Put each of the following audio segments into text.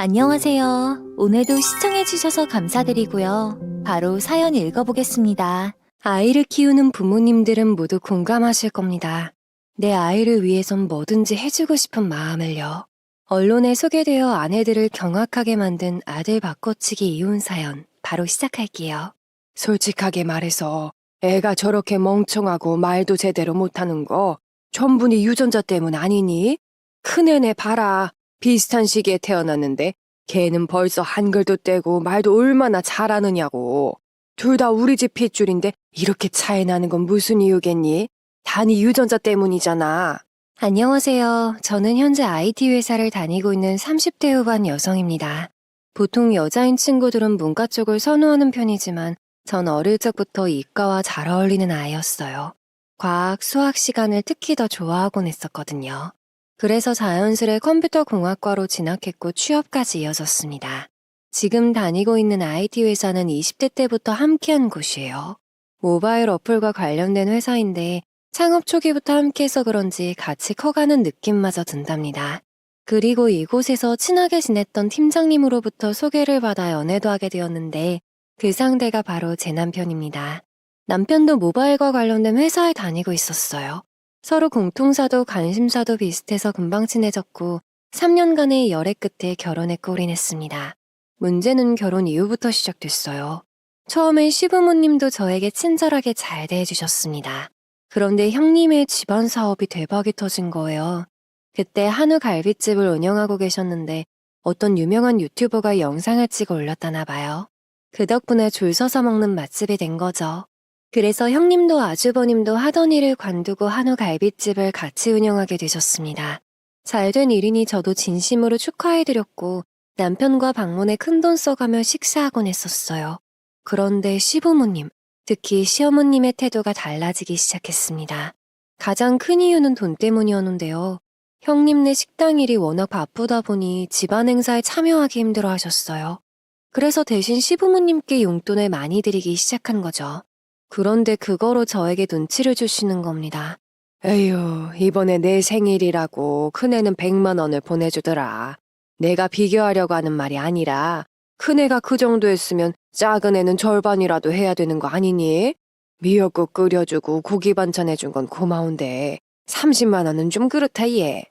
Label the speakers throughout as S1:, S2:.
S1: 안녕하세요. 오늘도 시청해주셔서 감사드리고요. 바로 사연 읽어보겠습니다. 아이를 키우는 부모님들은 모두 공감하실 겁니다. 내 아이를 위해선 뭐든지 해주고 싶은 마음을요. 언론에 소개되어 아내들을 경악하게 만든 아들 바꿔치기 이혼 사연, 바로 시작할게요.
S2: 솔직하게 말해서 애가 저렇게 멍청하고 말도 제대로 못하는 거 전부 네 유전자 때문 아니니? 큰애네 봐라. 비슷한 시기에 태어났는데 걔는 벌써 한글도 떼고 말도 얼마나 잘하느냐고. 둘 다 우리 집 핏줄인데 이렇게 차이 나는 건 무슨 이유겠니? 다 네 유전자 때문이잖아.
S1: 안녕하세요. 저는 현재 IT 회사를 다니고 있는 30대 후반 여성입니다. 보통 여자인 친구들은 문과 쪽을 선호하는 편이지만 전 어릴 적부터 이과와 잘 어울리는 아이였어요. 과학, 수학 시간을 특히 더 좋아하곤 했었거든요. 그래서 자연스레 컴퓨터 공학과로 진학했고 취업까지 이어졌습니다. 지금 다니고 있는 IT 회사는 20대 때부터 함께한 곳이에요. 모바일 어플과 관련된 회사인데 창업 초기부터 함께해서 그런지 같이 커가는 느낌마저 든답니다. 그리고 이곳에서 친하게 지냈던 팀장님으로부터 소개를 받아 연애도 하게 되었는데 그 상대가 바로 제 남편입니다. 남편도 모바일과 관련된 회사에 다니고 있었어요. 서로 공통사도 관심사도 비슷해서 금방 친해졌고 3년간의 열애 끝에 결혼에 골인했습니다. 문제는 결혼 이후부터 시작됐어요. 처음엔 시부모님도 저에게 친절하게 잘 대해주셨습니다. 그런데 형님의 집안 사업이 대박이 터진 거예요. 그때 한우 갈비집을 운영하고 계셨는데 어떤 유명한 유튜버가 영상을 찍어 올렸다나 봐요. 그 덕분에 줄 서서 먹는 맛집이 된 거죠. 그래서 형님도 아주버님도 하던 일을 관두고 한우 갈비집을 같이 운영하게 되셨습니다. 잘된 일이니 저도 진심으로 축하해드렸고 남편과 방문에 큰돈 써가며 식사하곤 했었어요. 그런데 시부모님, 특히 시어머님의 태도가 달라지기 시작했습니다. 가장 큰 이유는 돈 때문이었는데요. 형님네 식당 일이 워낙 바쁘다 보니 집안 행사에 참여하기 힘들어 하셨어요. 그래서 대신 시부모님께 용돈을 많이 드리기 시작한 거죠. 그런데 그거로 저에게 눈치를 주시는 겁니다.
S2: 에휴, 이번에 내 생일이라고 큰애는 100만 원을 보내주더라. 내가 비교하려고 하는 말이 아니라 큰애가 그 정도 했으면 작은 애는 절반이라도 해야 되는 거 아니니? 미역국 끓여주고 고기 반찬 해준 건 고마운데 30만 원은 좀 그렇다 얘.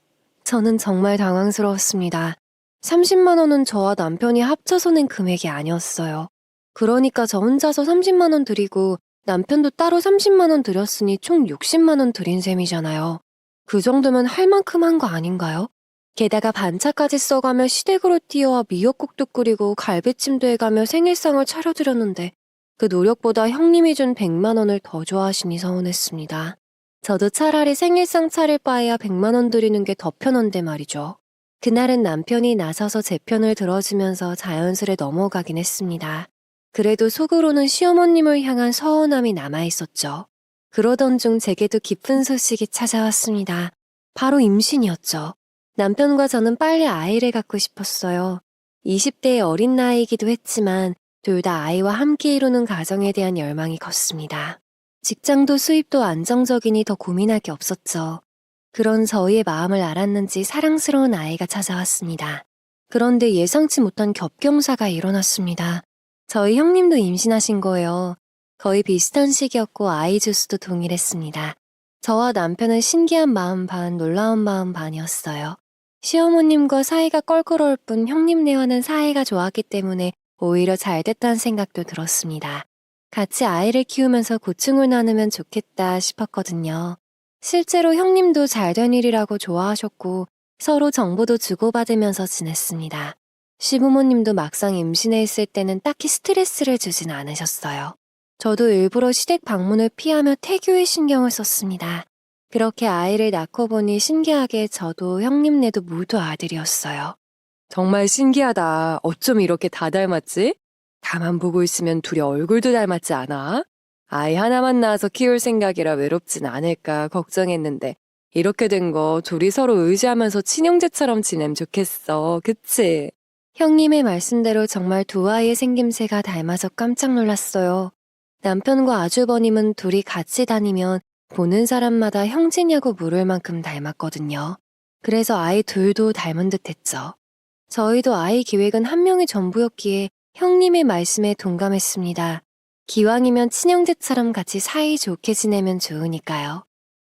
S1: 저는 정말 당황스러웠습니다. 30만 원은 저와 남편이 합쳐서 낸 금액이 아니었어요. 그러니까 저 혼자서 30만 원 드리고 남편도 따로 30만 원 드렸으니 총 60만 원 드린 셈이잖아요. 그 정도면 할 만큼 한 거 아닌가요? 게다가 반차까지 써가며 시댁으로 뛰어와 미역국도 끓이고 갈비찜도 해가며 생일상을 차려드렸는데 그 노력보다 형님이 준 100만 원을 더 좋아하시니 서운했습니다. 저도 차라리 생일상 차릴 바에야 100만 원 드리는 게 더 편한데 말이죠. 그날은 남편이 나서서 제 편을 들어주면서 자연스레 넘어가긴 했습니다. 그래도 속으로는 시어머님을 향한 서운함이 남아있었죠. 그러던 중 제게도 기쁜 소식이 찾아왔습니다. 바로 임신이었죠. 남편과 저는 빨리 아이를 갖고 싶었어요. 20대의 어린 나이이기도 했지만 둘 다 아이와 함께 이루는 가정에 대한 열망이 컸습니다. 직장도 수입도 안정적이니 더 고민할 게 없었죠. 그런 저희의 마음을 알았는지 사랑스러운 아이가 찾아왔습니다. 그런데 예상치 못한 겹경사가 일어났습니다. 저희 형님도 임신하신 거예요. 거의 비슷한 시기였고 아이 주수도 동일했습니다. 저와 남편은 신기한 마음 반, 놀라운 마음 반이었어요. 시어머님과 사이가 껄끄러울 뿐 형님네와는 사이가 좋았기 때문에 오히려 잘 됐다는 생각도 들었습니다. 같이 아이를 키우면서 고충을 나누면 좋겠다 싶었거든요. 실제로 형님도 잘된 일이라고 좋아하셨고 서로 정보도 주고받으면서 지냈습니다. 시부모님도 막상 임신해 있을 때는 딱히 스트레스를 주진 않으셨어요. 저도 일부러 시댁 방문을 피하며 태교에 신경을 썼습니다. 그렇게 아이를 낳고 보니 신기하게 저도 형님네도 모두 아들이었어요.
S2: 정말 신기하다. 어쩜 이렇게 다 닮았지? 가만 보고 있으면 둘이 얼굴도 닮았지 않아? 아이 하나만 낳아서 키울 생각이라 외롭진 않을까 걱정했는데 이렇게 된 거 둘이 서로 의지하면서 친형제처럼 지내면 좋겠어. 그치?
S1: 형님의 말씀대로 정말 두 아이의 생김새가 닮아서 깜짝 놀랐어요. 남편과 아주버님은 둘이 같이 다니면 보는 사람마다 형제냐고 물을 만큼 닮았거든요. 그래서 아이 둘도 닮은 듯 했죠. 저희도 아이 계획은 한 명이 전부였기에 형님의 말씀에 동감했습니다. 기왕이면 친형제처럼 같이 사이좋게 지내면 좋으니까요.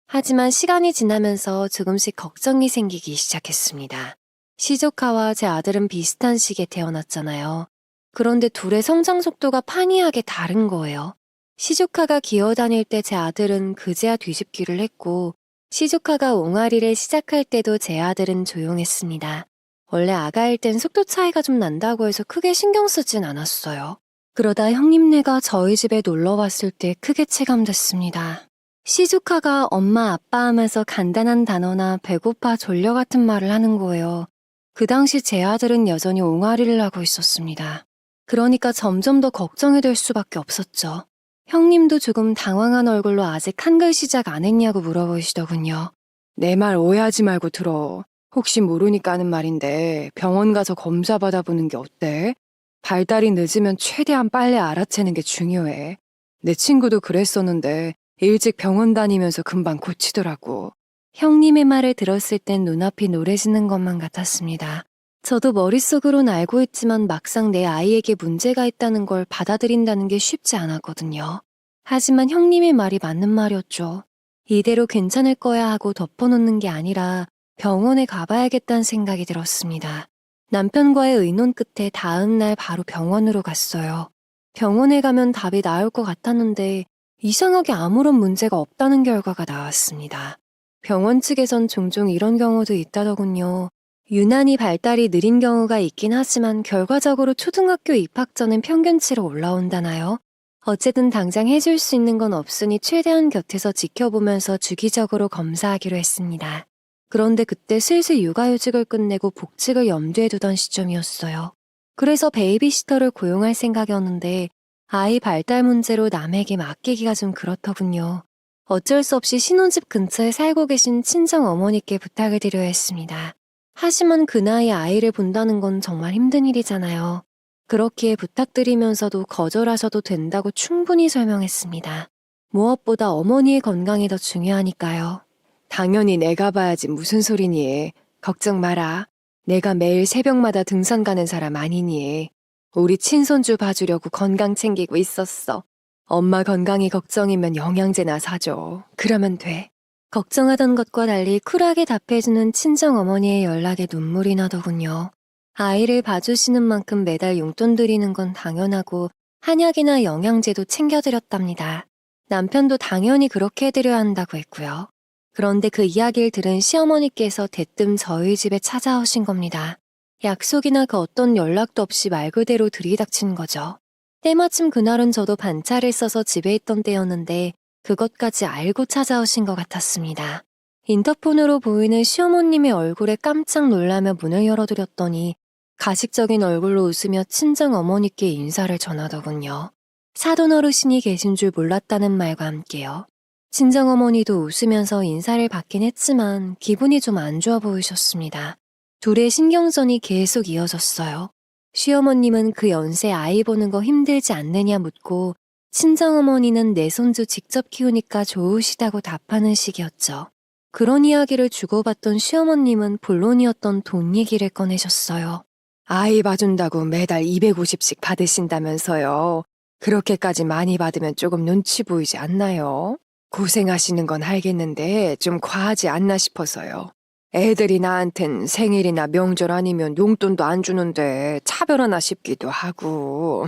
S1: 하지만 시간이 지나면서 조금씩 걱정이 생기기 시작했습니다. 시조카와 제 아들은 비슷한 시기에 태어났잖아요. 그런데 둘의 성장 속도가 판이하게 다른 거예요. 시조카가 기어다닐 때 제 아들은 그제야 뒤집기를 했고, 시조카가 옹알이를 시작할 때도 제 아들은 조용했습니다. 원래 아가일 땐 속도 차이가 좀 난다고 해서 크게 신경 쓰진 않았어요. 그러다 형님네가 저희 집에 놀러 왔을 때 크게 체감됐습니다. 시조카가 엄마 아빠 하면서 간단한 단어나 배고파 졸려 같은 말을 하는 거예요. 그 당시 제 아들은 여전히 옹알이를 하고 있었습니다. 그러니까 점점 더 걱정이 될 수밖에 없었죠. 형님도 조금 당황한 얼굴로 아직 한글 시작 안 했냐고 물어보시더군요.
S2: 내 말 오해하지 말고 들어. 혹시 모르니까 하는 말인데 병원 가서 검사 받아보는 게 어때? 발달이 늦으면 최대한 빨리 알아채는 게 중요해. 내 친구도 그랬었는데 일찍 병원 다니면서 금방 고치더라고.
S1: 형님의 말을 들었을 땐 눈앞이 노래지는 것만 같았습니다. 저도 머릿속으론 알고 있지만 막상 내 아이에게 문제가 있다는 걸 받아들인다는 게 쉽지 않았거든요. 하지만 형님의 말이 맞는 말이었죠. 이대로 괜찮을 거야 하고 덮어놓는 게 아니라 병원에 가봐야겠다는 생각이 들었습니다. 남편과의 의논 끝에 다음 날 바로 병원으로 갔어요. 병원에 가면 답이 나올 것 같았는데 이상하게 아무런 문제가 없다는 결과가 나왔습니다. 병원 측에선 종종 이런 경우도 있다더군요. 유난히 발달이 느린 경우가 있긴 하지만 결과적으로 초등학교 입학 전엔 평균치로 올라온다나요? 어쨌든 당장 해줄 수 있는 건 없으니 최대한 곁에서 지켜보면서 주기적으로 검사하기로 했습니다. 그런데 그때 슬슬 육아휴직을 끝내고 복직을 염두에 두던 시점이었어요. 그래서 베이비시터를 고용할 생각이었는데 아이 발달 문제로 남에게 맡기기가 좀 그렇더군요. 어쩔 수 없이 신혼집 근처에 살고 계신 친정 어머니께 부탁을 드려야 했습니다. 하지만 그 나이에 아이를 본다는 건 정말 힘든 일이잖아요. 그렇기에 부탁드리면서도 거절하셔도 된다고 충분히 설명했습니다. 무엇보다 어머니의 건강이 더 중요하니까요.
S2: 당연히 내가 봐야지 무슨 소리니. 걱정 마라. 내가 매일 새벽마다 등산 가는 사람 아니니. 우리 친손주 봐주려고 건강 챙기고 있었어. 엄마 건강이 걱정이면 영양제나 사줘. 그러면 돼.
S1: 걱정하던 것과 달리 쿨하게 답해주는 친정어머니의 연락에 눈물이 나더군요. 아이를 봐주시는 만큼 매달 용돈 드리는 건 당연하고 한약이나 영양제도 챙겨드렸답니다. 남편도 당연히 그렇게 해드려야 한다고 했고요. 그런데 그 이야기를 들은 시어머니께서 대뜸 저희 집에 찾아오신 겁니다. 약속이나 그 어떤 연락도 없이 말 그대로 들이닥친 거죠. 때마침 그날은 저도 반차를 써서 집에 있던 때였는데 그것까지 알고 찾아오신 것 같았습니다. 인터폰으로 보이는 시어머님의 얼굴에 깜짝 놀라며 문을 열어드렸더니 가식적인 얼굴로 웃으며 친정 어머니께 인사를 전하더군요. 사돈 어르신이 계신 줄 몰랐다는 말과 함께요. 친정 어머니도 웃으면서 인사를 받긴 했지만 기분이 좀 안 좋아 보이셨습니다. 둘의 신경전이 계속 이어졌어요. 시어머님은 그 연세 아이 보는 거 힘들지 않느냐 묻고 친정어머니는 내 손주 직접 키우니까 좋으시다고 답하는 식이었죠. 그런 이야기를 주고받던 시어머님은 본론이었던 돈 얘기를 꺼내셨어요.
S2: 아이 봐준다고 매달 250씩 받으신다면서요. 그렇게까지 많이 받으면 조금 눈치 보이지 않나요? 고생하시는 건 알겠는데 좀 과하지 않나 싶어서요. 애들이 나한텐 생일이나 명절 아니면 용돈도 안 주는데 차별하나 싶기도 하고.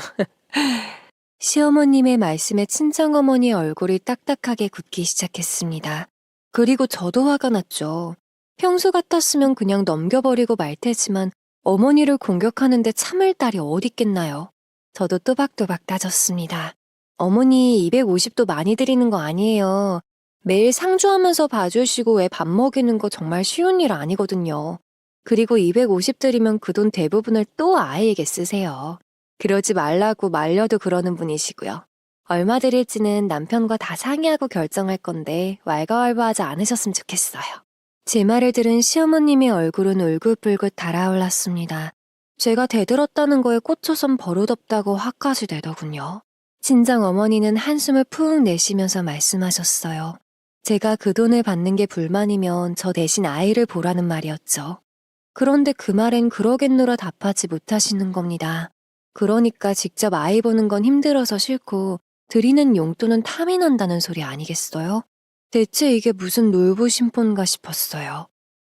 S1: 시어머님의 말씀에 친정어머니의 얼굴이 딱딱하게 굳기 시작했습니다. 그리고 저도 화가 났죠. 평소 같았으면 그냥 넘겨버리고 말 테지만 어머니를 공격하는데 참을 딸이 어딨겠나요? 저도 또박또박 따졌습니다. 어머니 250도 많이 드리는 거 아니에요. 매일 상주하면서 봐주시고 애 밥 먹이는 거 정말 쉬운 일 아니거든요. 그리고 250 드리면 그 돈 대부분을 또 아이에게 쓰세요. 그러지 말라고 말려도 그러는 분이시고요. 얼마 드릴지는 남편과 다 상의하고 결정할 건데 왈가왈부하지 않으셨으면 좋겠어요. 제 말을 들은 시어머님의 얼굴은 울긋불긋 달아올랐습니다. 제가 대들었다는 거에 꽂혀선 버릇없다고 화까지 내더군요. 친정 어머니는 한숨을 푹 내쉬면서 말씀하셨어요. 제가 그 돈을 받는 게 불만이면 저 대신 아이를 보라는 말이었죠. 그런데 그 말엔 그러겠노라 답하지 못하시는 겁니다. 그러니까 직접 아이 보는 건 힘들어서 싫고 드리는 용돈은 탐이 난다는 소리 아니겠어요? 대체 이게 무슨 놀부심본가 싶었어요.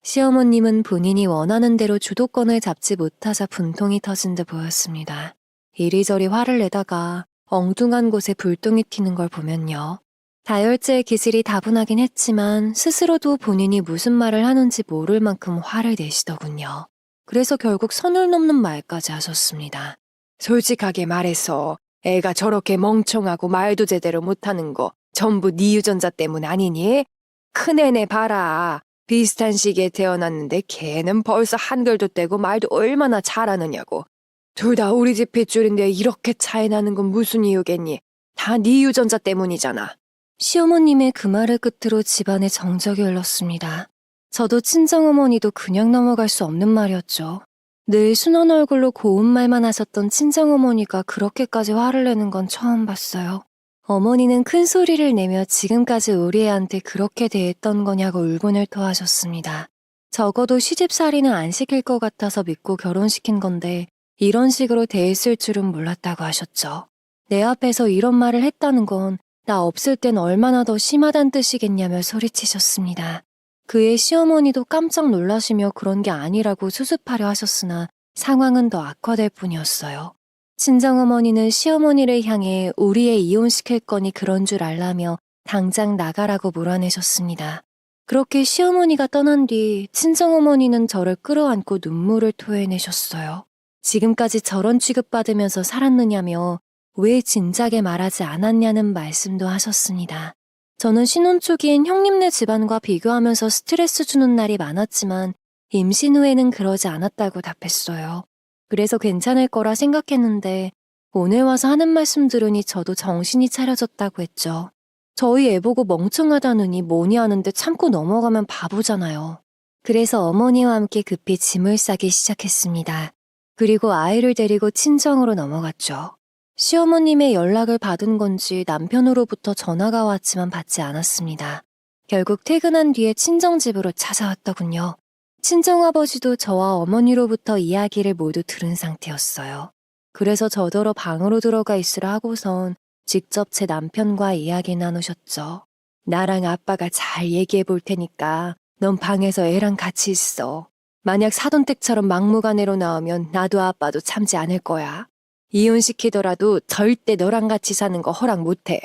S1: 시어머님은 본인이 원하는 대로 주도권을 잡지 못하자 분통이 터진 듯 보였습니다. 이리저리 화를 내다가 엉뚱한 곳에 불똥이 튀는 걸 보면요. 다혈질 기질이 다분하긴 했지만 스스로도 본인이 무슨 말을 하는지 모를 만큼 화를 내시더군요. 그래서 결국 선을 넘는 말까지 하셨습니다.
S2: 솔직하게 말해서 애가 저렇게 멍청하고 말도 제대로 못하는 거 전부 네 유전자 때문 아니니? 큰애네 봐라. 비슷한 시기에 태어났는데 걔는 벌써 한글도 떼고 말도 얼마나 잘하느냐고. 둘 다 우리 집 핏줄인데 이렇게 차이 나는 건 무슨 이유겠니? 다 네 유전자 때문이잖아.
S1: 시어머님의 그 말을 끝으로 집안에 정적이 흘렀습니다. 저도 친정어머니도 그냥 넘어갈 수 없는 말이었죠. 늘 순한 얼굴로 고운 말만 하셨던 친정어머니가 그렇게까지 화를 내는 건 처음 봤어요. 어머니는 큰 소리를 내며 지금까지 우리 애한테 그렇게 대했던 거냐고 울분을 토하셨습니다. 적어도 시집살이는 안 시킬 것 같아서 믿고 결혼시킨 건데 이런 식으로 대했을 줄은 몰랐다고 하셨죠. 내 앞에서 이런 말을 했다는 건 나 없을 땐 얼마나 더 심하단 뜻이겠냐며 소리치셨습니다. 그의 시어머니도 깜짝 놀라시며 그런 게 아니라고 수습하려 하셨으나 상황은 더 악화될 뿐이었어요. 친정어머니는 시어머니를 향해 우리 애 이혼시킬 거니 그런 줄 알라며 당장 나가라고 몰아내셨습니다. 그렇게 시어머니가 떠난 뒤 친정어머니는 저를 끌어안고 눈물을 토해내셨어요. 지금까지 저런 취급받으면서 살았느냐며 왜 진작에 말하지 않았냐는 말씀도 하셨습니다. 저는 신혼 초기엔 형님네 집안과 비교하면서 스트레스 주는 날이 많았지만 임신 후에는 그러지 않았다고 답했어요. 그래서 괜찮을 거라 생각했는데 오늘 와서 하는 말씀 들으니 저도 정신이 차려졌다고 했죠. 저희 애 보고 멍청하다느니 뭐니 하는데 참고 넘어가면 바보잖아요. 그래서 어머니와 함께 급히 짐을 싸기 시작했습니다. 그리고 아이를 데리고 친정으로 넘어갔죠. 시어머님의 연락을 받은 건지 남편으로부터 전화가 왔지만 받지 않았습니다. 결국 퇴근한 뒤에 친정집으로 찾아왔더군요. 친정아버지도 저와 어머니로부터 이야기를 모두 들은 상태였어요. 그래서 저더러 방으로 들어가 있으라 하고선 직접 제 남편과 이야기 나누셨죠. 나랑 아빠가 잘 얘기해 볼 테니까 넌 방에서 애랑 같이 있어. 만약 사돈댁처럼 막무가내로 나오면 나도 아빠도 참지 않을 거야. 이혼시키더라도 절대 너랑 같이 사는 거 허락 못해.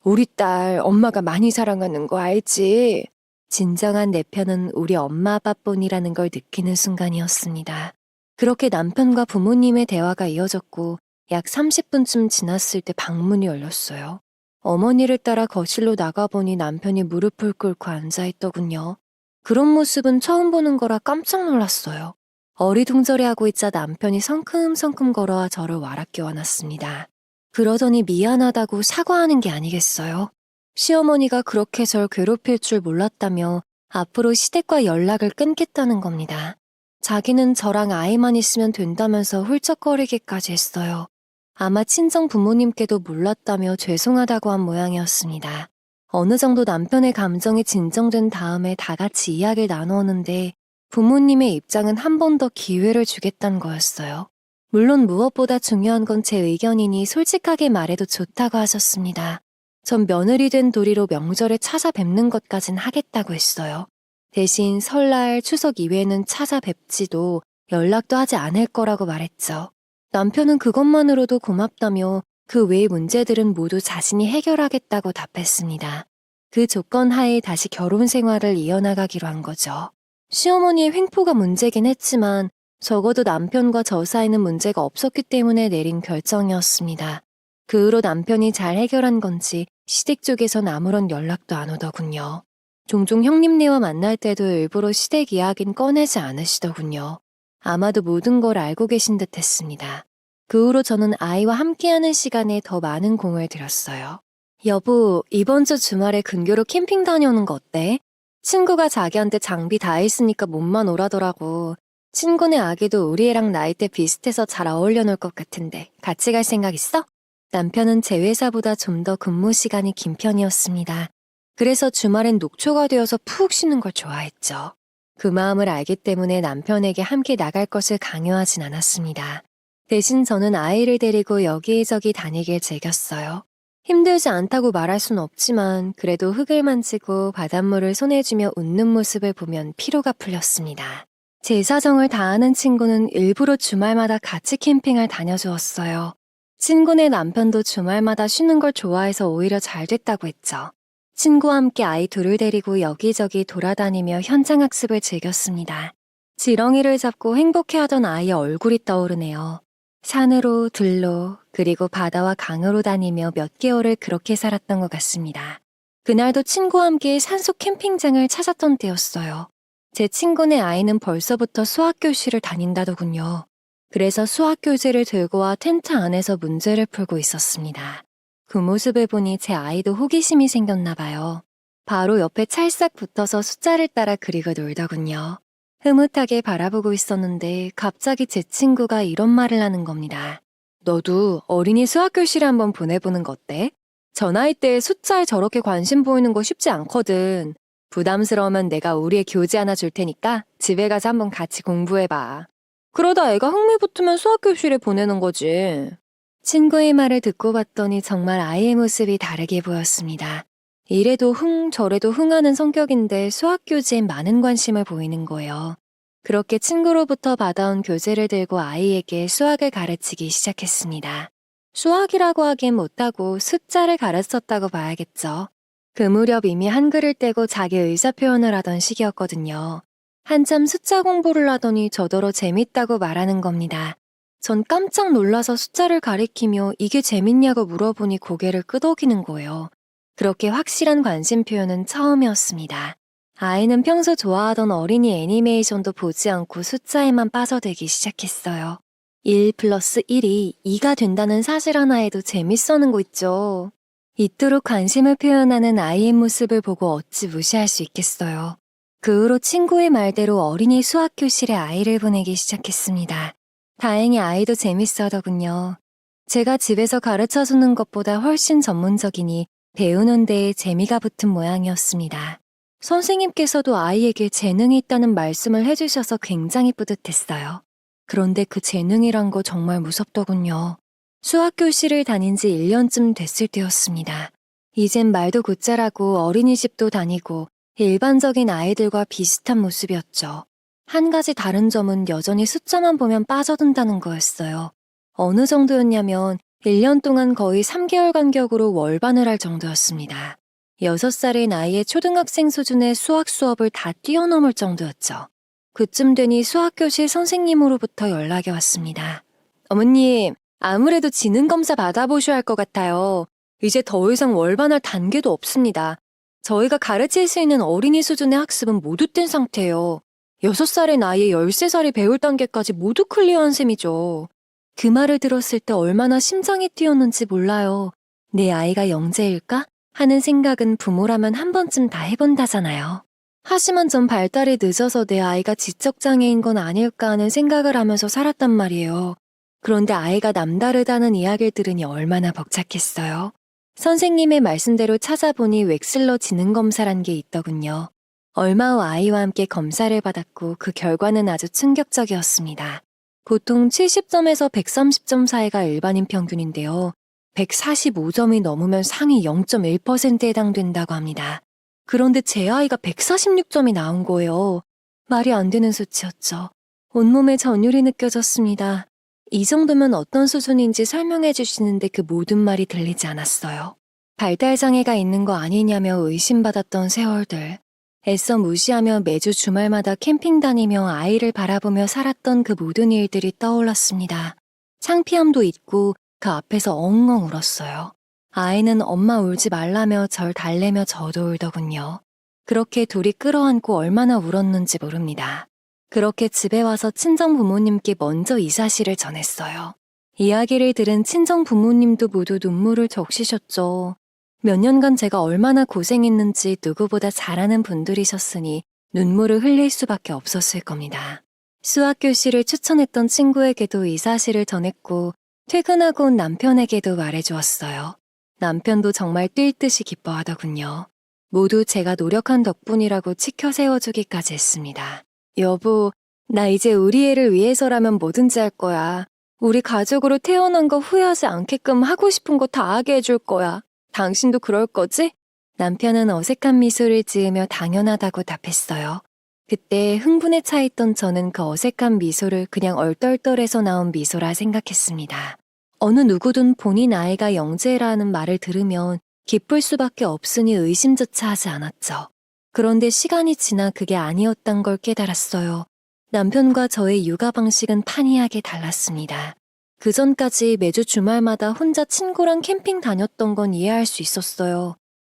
S1: 우리 딸 엄마가 많이 사랑하는 거 알지? 진정한 내 편은 우리 엄마 아빠뿐이라는 걸 느끼는 순간이었습니다. 그렇게 남편과 부모님의 대화가 이어졌고 약 30분쯤 지났을 때 방문이 열렸어요. 어머니를 따라 거실로 나가보니 남편이 무릎을 꿇고 앉아있더군요. 그런 모습은 처음 보는 거라 깜짝 놀랐어요. 어리둥절해하고 있자 남편이 성큼성큼 걸어와 저를 와락 껴안았습니다. 그러더니 미안하다고 사과하는 게 아니겠어요? 시어머니가 그렇게 절 괴롭힐 줄 몰랐다며 앞으로 시댁과 연락을 끊겠다는 겁니다. 자기는 저랑 아이만 있으면 된다면서 훌쩍거리기까지 했어요. 아마 친정 부모님께도 몰랐다며 죄송하다고 한 모양이었습니다. 어느 정도 남편의 감정이 진정된 다음에 다 같이 이야기를 나누었는데 부모님의 입장은 한 번 더 기회를 주겠다는 거였어요. 물론 무엇보다 중요한 건 제 의견이니 솔직하게 말해도 좋다고 하셨습니다. 전 며느리 된 도리로 명절에 찾아뵙는 것까진 하겠다고 했어요. 대신 설날, 추석 이외에는 찾아뵙지도 연락도 하지 않을 거라고 말했죠. 남편은 그것만으로도 고맙다며 그 외의 문제들은 모두 자신이 해결하겠다고 답했습니다. 그 조건 하에 다시 결혼 생활을 이어나가기로 한 거죠. 시어머니의 횡포가 문제긴 했지만 적어도 남편과 저 사이는 문제가 없었기 때문에 내린 결정이었습니다. 그 후로 남편이 잘 해결한 건지 시댁 쪽에선 아무런 연락도 안 오더군요. 종종 형님네와 만날 때도 일부러 시댁 이야기는 꺼내지 않으시더군요. 아마도 모든 걸 알고 계신 듯 했습니다. 그 후로 저는 아이와 함께하는 시간에 더 많은 공을 들였어요. 여보, 이번 주 주말에 근교로 캠핑 다녀오는 거 어때? 친구가 자기한테 장비 다 있으니까 몸만 오라더라고. 친구네 아기도 우리 애랑 나이대 비슷해서 잘 어울려 놀 것 같은데 같이 갈 생각 있어? 남편은 제 회사보다 좀 더 근무 시간이 긴 편이었습니다. 그래서 주말엔 녹초가 되어서 푹 쉬는 걸 좋아했죠. 그 마음을 알기 때문에 남편에게 함께 나갈 것을 강요하진 않았습니다. 대신 저는 아이를 데리고 여기저기 다니길 즐겼어요. 힘들지 않다고 말할 순 없지만 그래도 흙을 만지고 바닷물을 손에 쥐며 웃는 모습을 보면 피로가 풀렸습니다. 제 사정을 다 아는 친구는 일부러 주말마다 같이 캠핑을 다녀주었어요. 친구네 남편도 주말마다 쉬는 걸 좋아해서 오히려 잘 됐다고 했죠. 친구와 함께 아이 둘을 데리고 여기저기 돌아다니며 현장학습을 즐겼습니다. 지렁이를 잡고 행복해하던 아이의 얼굴이 떠오르네요. 산으로, 들로, 그리고 바다와 강으로 다니며 몇 개월을 그렇게 살았던 것 같습니다. 그날도 친구와 함께 산속 캠핑장을 찾았던 때였어요. 제 친구네 아이는 벌써부터 수학교실을 다닌다더군요. 그래서 수학교재를 들고 와 텐트 안에서 문제를 풀고 있었습니다. 그 모습을 보니 제 아이도 호기심이 생겼나 봐요. 바로 옆에 찰싹 붙어서 숫자를 따라 그리고 놀더군요. 흐뭇하게 바라보고 있었는데 갑자기 제 친구가 이런 말을 하는 겁니다. 너도 어린이 수학교실에 한번 보내보는 거 어때? 저 나이 때 숫자에 저렇게 관심 보이는 거 쉽지 않거든. 부담스러우면 내가 우리 애 교재 하나 줄 테니까 집에 가서 한번 같이 공부해봐. 그러다 애가 흥미 붙으면 수학교실에 보내는 거지. 친구의 말을 듣고 봤더니 정말 아이의 모습이 다르게 보였습니다. 이래도 저래도 흥하는 성격인데 수학교재엔 많은 관심을 보이는 거예요. 그렇게 친구로부터 받아온 교재를 들고 아이에게 수학을 가르치기 시작했습니다. 수학이라고 하기엔 못하고 숫자를 가르쳤다고 봐야겠죠. 그 무렵 이미 한글을 떼고 자기 의사표현을 하던 시기였거든요. 한참 숫자 공부를 하더니 저더러 재밌다고 말하는 겁니다. 전 깜짝 놀라서 숫자를 가리키며 이게 재밌냐고 물어보니 고개를 끄덕이는 거예요. 그렇게 확실한 관심 표현은 처음이었습니다. 아이는 평소 좋아하던 어린이 애니메이션도 보지 않고 숫자에만 빠져들기 시작했어요. 1 플러스 1이 2가 된다는 사실 하나에도 재밌어하는 거 있죠. 이토록 관심을 표현하는 아이의 모습을 보고 어찌 무시할 수 있겠어요. 그 후로 친구의 말대로 어린이 수학교실에 아이를 보내기 시작했습니다. 다행히 아이도 재밌어하더군요. 제가 집에서 가르쳐주는 것보다 훨씬 전문적이니 배우는 데에 재미가 붙은 모양이었습니다. 선생님께서도 아이에게 재능이 있다는 말씀을 해주셔서 굉장히 뿌듯했어요. 그런데 그 재능이란 거 정말 무섭더군요. 수학교실을 다닌 지 1년쯤 됐을 때였습니다. 이젠 말도 곧잘하고 어린이집도 다니고 일반적인 아이들과 비슷한 모습이었죠. 한 가지 다른 점은 여전히 숫자만 보면 빠져든다는 거였어요. 어느 정도였냐면 1년 동안 거의 3개월 간격으로 월반을 할 정도였습니다. 6살의 나이에 초등학생 수준의 수학 수업을 다 뛰어넘을 정도였죠. 그쯤 되니 수학교실 선생님으로부터 연락이 왔습니다. 어머님, 아무래도 지능검사 받아보셔야 할 것 같아요. 이제 더 이상 월반할 단계도 없습니다. 저희가 가르칠 수 있는 어린이 수준의 학습은 모두 뗀 상태예요. 6살의 나이에 13살이 배울 단계까지 모두 클리어한 셈이죠. 그 말을 들었을 때 얼마나 심장이 뛰었는지 몰라요. 내 아이가 영재일까? 하는 생각은 부모라면 한 번쯤 다 해본다잖아요. 하지만 전 발달이 늦어서 내 아이가 지적장애인 건 아닐까 하는 생각을 하면서 살았단 말이에요. 그런데 아이가 남다르다는 이야기를 들으니 얼마나 벅찼겠어요. 선생님의 말씀대로 찾아보니 웩슬러 지능검사란 게 있더군요. 얼마 후 아이와 함께 검사를 받았고 그 결과는 아주 충격적이었습니다. 보통 70점에서 130점 사이가 일반인 평균인데요. 145점이 넘으면 상위 0.1%에 해당된다고 합니다. 그런데 제 아이가 146점이 나온 거예요. 말이 안 되는 수치였죠. 온몸에 전율이 느껴졌습니다. 이 정도면 어떤 수준인지 설명해 주시는데 그 모든 말이 들리지 않았어요. 발달장애가 있는 거 아니냐며 의심받았던 세월들. 애써 무시하며 매주 주말마다 캠핑 다니며 아이를 바라보며 살았던 그 모든 일들이 떠올랐습니다. 창피함도 있고 그 앞에서 엉엉 울었어요. 아이는 엄마 울지 말라며 절 달래며 저도 울더군요. 그렇게 둘이 끌어안고 얼마나 울었는지 모릅니다. 그렇게 집에 와서 친정 부모님께 먼저 이 사실을 전했어요. 이야기를 들은 친정 부모님도 모두 눈물을 적시셨죠. 몇 년간 제가 얼마나 고생했는지 누구보다 잘 아는 분들이셨으니 눈물을 흘릴 수밖에 없었을 겁니다. 수학교실을 추천했던 친구에게도 이 사실을 전했고 퇴근하고 온 남편에게도 말해주었어요. 남편도 정말 뛸 듯이 기뻐하더군요. 모두 제가 노력한 덕분이라고 치켜 세워주기까지 했습니다. 여보, 나 이제 우리 애를 위해서라면 뭐든지 할 거야. 우리 가족으로 태어난 거 후회하지 않게끔 하고 싶은 거 다 하게 해줄 거야. 당신도 그럴 거지? 남편은 어색한 미소를 지으며 당연하다고 답했어요. 그때 흥분에 차 있던 저는 그 어색한 미소를 그냥 얼떨떨해서 나온 미소라 생각했습니다. 어느 누구든 본인 아이가 영재라는 말을 들으면 기쁠 수밖에 없으니 의심조차 하지 않았죠. 그런데 시간이 지나 그게 아니었단 걸 깨달았어요. 남편과 저의 육아 방식은 판이하게 달랐습니다. 그 전까지 매주 주말마다 혼자 친구랑 캠핑 다녔던 건 이해할 수 있었어요.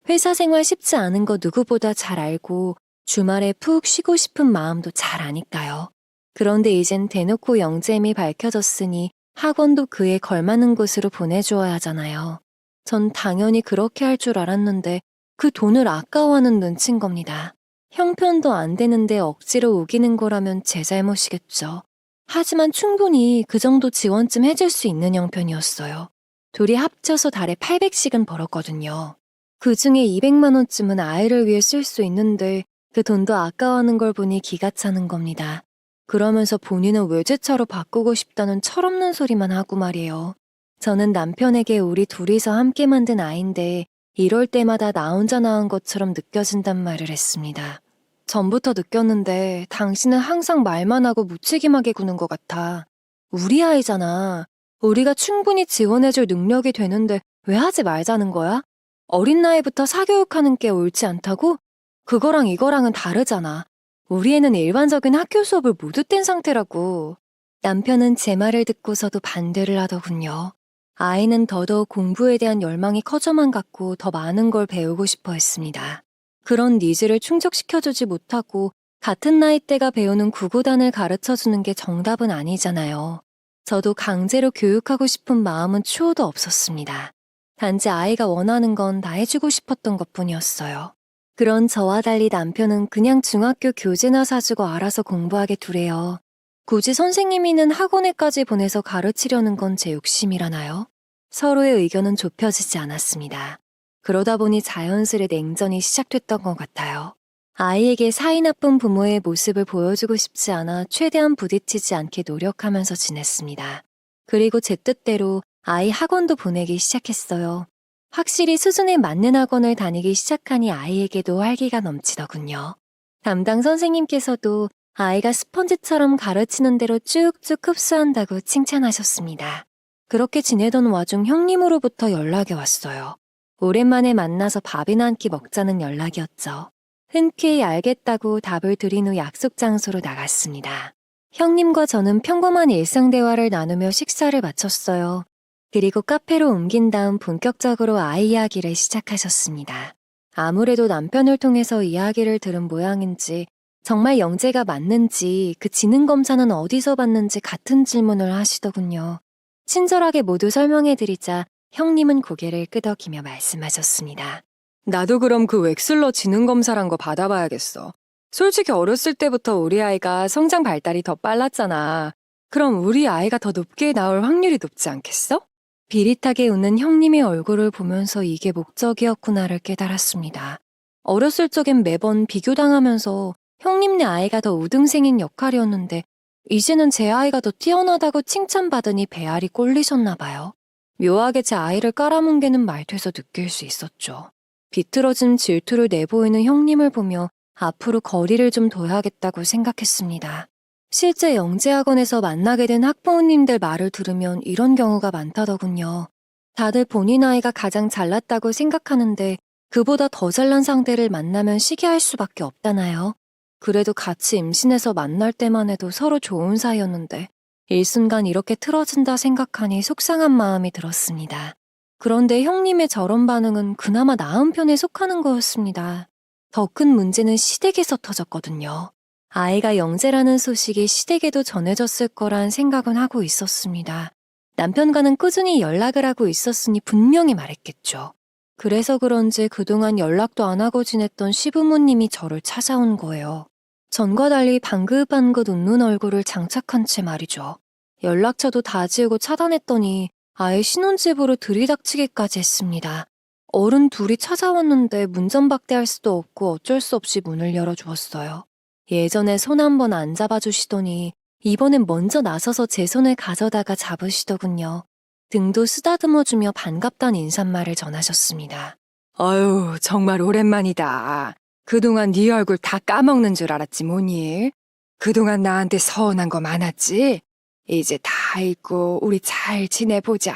S1: 회사 생활 쉽지 않은 거 누구보다 잘 알고 주말에 푹 쉬고 싶은 마음도 잘 아니까요. 그런데 이젠 대놓고 영재임이 밝혀졌으니 학원도 그에 걸맞는 곳으로 보내주어야 하잖아요. 전 당연히 그렇게 할 줄 알았는데 그 돈을 아까워하는 눈치인 겁니다. 형편도 안 되는데 억지로 우기는 거라면 제 잘못이겠죠. 하지만 충분히 그 정도 지원쯤 해줄 수 있는 형편이었어요. 둘이 합쳐서 달에 800씩은 벌었거든요. 그 중에 200만 원쯤은 아이를 위해 쓸 수 있는데 그 돈도 아까워하는 걸 보니 기가 차는 겁니다. 그러면서 본인은 외제차로 바꾸고 싶다는 철없는 소리만 하고 말이에요. 저는 남편에게 우리 둘이서 함께 만든 아이인데 이럴 때마다 나 혼자 낳은 것처럼 느껴진단 말을 했습니다. 전부터 느꼈는데 당신은 항상 말만 하고 무책임하게 구는 것 같아. 우리 아이잖아. 우리가 충분히 지원해줄 능력이 되는데 왜 하지 말자는 거야? 어린 나이부터 사교육하는 게 옳지 않다고? 그거랑 이거랑은 다르잖아. 우리 애는 일반적인 학교 수업을 모두 뗀 상태라고. 남편은 제 말을 듣고서도 반대를 하더군요. 아이는 더더욱 공부에 대한 열망이 커져만 갔고 더 많은 걸 배우고 싶어 했습니다. 그런 니즈를 충족시켜주지 못하고 같은 나이대가 배우는 구구단을 가르쳐주는 게 정답은 아니잖아요. 저도 강제로 교육하고 싶은 마음은 추호도 없었습니다. 단지 아이가 원하는 건 다 해주고 싶었던 것뿐이었어요. 그런 저와 달리 남편은 그냥 중학교 교재나 사주고 알아서 공부하게 두래요. 굳이 선생님이는 학원에까지 보내서 가르치려는 건 제 욕심이라나요? 서로의 의견은 좁혀지지 않았습니다. 그러다 보니 자연스레 냉전이 시작됐던 것 같아요. 아이에게 사이 나쁜 부모의 모습을 보여주고 싶지 않아 최대한 부딪히지 않게 노력하면서 지냈습니다. 그리고 제 뜻대로 아이 학원도 보내기 시작했어요. 확실히 수준에 맞는 학원을 다니기 시작하니 아이에게도 활기가 넘치더군요. 담당 선생님께서도 아이가 스펀지처럼 가르치는 대로 쭉쭉 흡수한다고 칭찬하셨습니다. 그렇게 지내던 와중 형님으로부터 연락이 왔어요. 오랜만에 만나서 밥이나 한 끼 먹자는 연락이었죠. 흔쾌히 알겠다고 답을 드린 후 약속 장소로 나갔습니다. 형님과 저는 평범한 일상 대화를 나누며 식사를 마쳤어요. 그리고 카페로 옮긴 다음 본격적으로 아이 이야기를 시작하셨습니다. 아무래도 남편을 통해서 이야기를 들은 모양인지 정말 영재가 맞는지 그 지능검사는 어디서 받는지 같은 질문을 하시더군요. 친절하게 모두 설명해드리자 형님은 고개를 끄덕이며 말씀하셨습니다.
S2: 나도 그럼 그 웩슬러 지능검사란 거 받아봐야겠어. 솔직히 어렸을 때부터 우리 아이가 성장 발달이 더 빨랐잖아. 그럼 우리 아이가 더 높게 나올 확률이 높지 않겠어?
S1: 비릿하게 웃는 형님의 얼굴을 보면서 이게 목적이었구나를 깨달았습니다. 어렸을 적엔 매번 비교당하면서 형님네 아이가 더 우등생인 역할이었는데 이제는 제 아이가 더 뛰어나다고 칭찬받으니 배알이 꼴리셨나 봐요. 묘하게 제 아이를 깔아뭉개는 말투에서 느낄 수 있었죠. 비틀어진 질투를 내보이는 형님을 보며 앞으로 거리를 좀 둬야겠다고 생각했습니다. 실제 영재학원에서 만나게 된 학부모님들 말을 들으면 이런 경우가 많다더군요. 다들 본인 아이가 가장 잘났다고 생각하는데 그보다 더 잘난 상대를 만나면 시기할 수밖에 없다나요? 그래도 같이 임신해서 만날 때만 해도 서로 좋은 사이였는데 일순간 이렇게 틀어진다 생각하니 속상한 마음이 들었습니다. 그런데 형님의 저런 반응은 그나마 나은 편에 속하는 거였습니다. 더 큰 문제는 시댁에서 터졌거든요. 아이가 영재라는 소식이 시댁에도 전해졌을 거란 생각은 하고 있었습니다. 남편과는 꾸준히 연락을 하고 있었으니 분명히 말했겠죠. 그래서 그런지 그동안 연락도 안 하고 지냈던 시부모님이 저를 찾아온 거예요. 전과 달리 방긋방긋 웃는 얼굴을 장착한 채 말이죠. 연락처도 다 지우고 차단했더니 아예 신혼집으로 들이닥치기까지 했습니다. 어른 둘이 찾아왔는데 문전박대할 수도 없고 어쩔 수 없이 문을 열어주었어요. 예전에 손 한 번 안 잡아주시더니 이번엔 먼저 나서서 제 손을 가져다가 잡으시더군요. 등도 쓰다듬어주며 반갑다는 인사말을 전하셨습니다.
S2: 아유, 정말 오랜만이다. 그동안 네 얼굴 다 까먹는 줄 알았지 뭐니? 그동안 나한테 서운한 거 많았지? 이제 다 잊고 우리 잘 지내보자.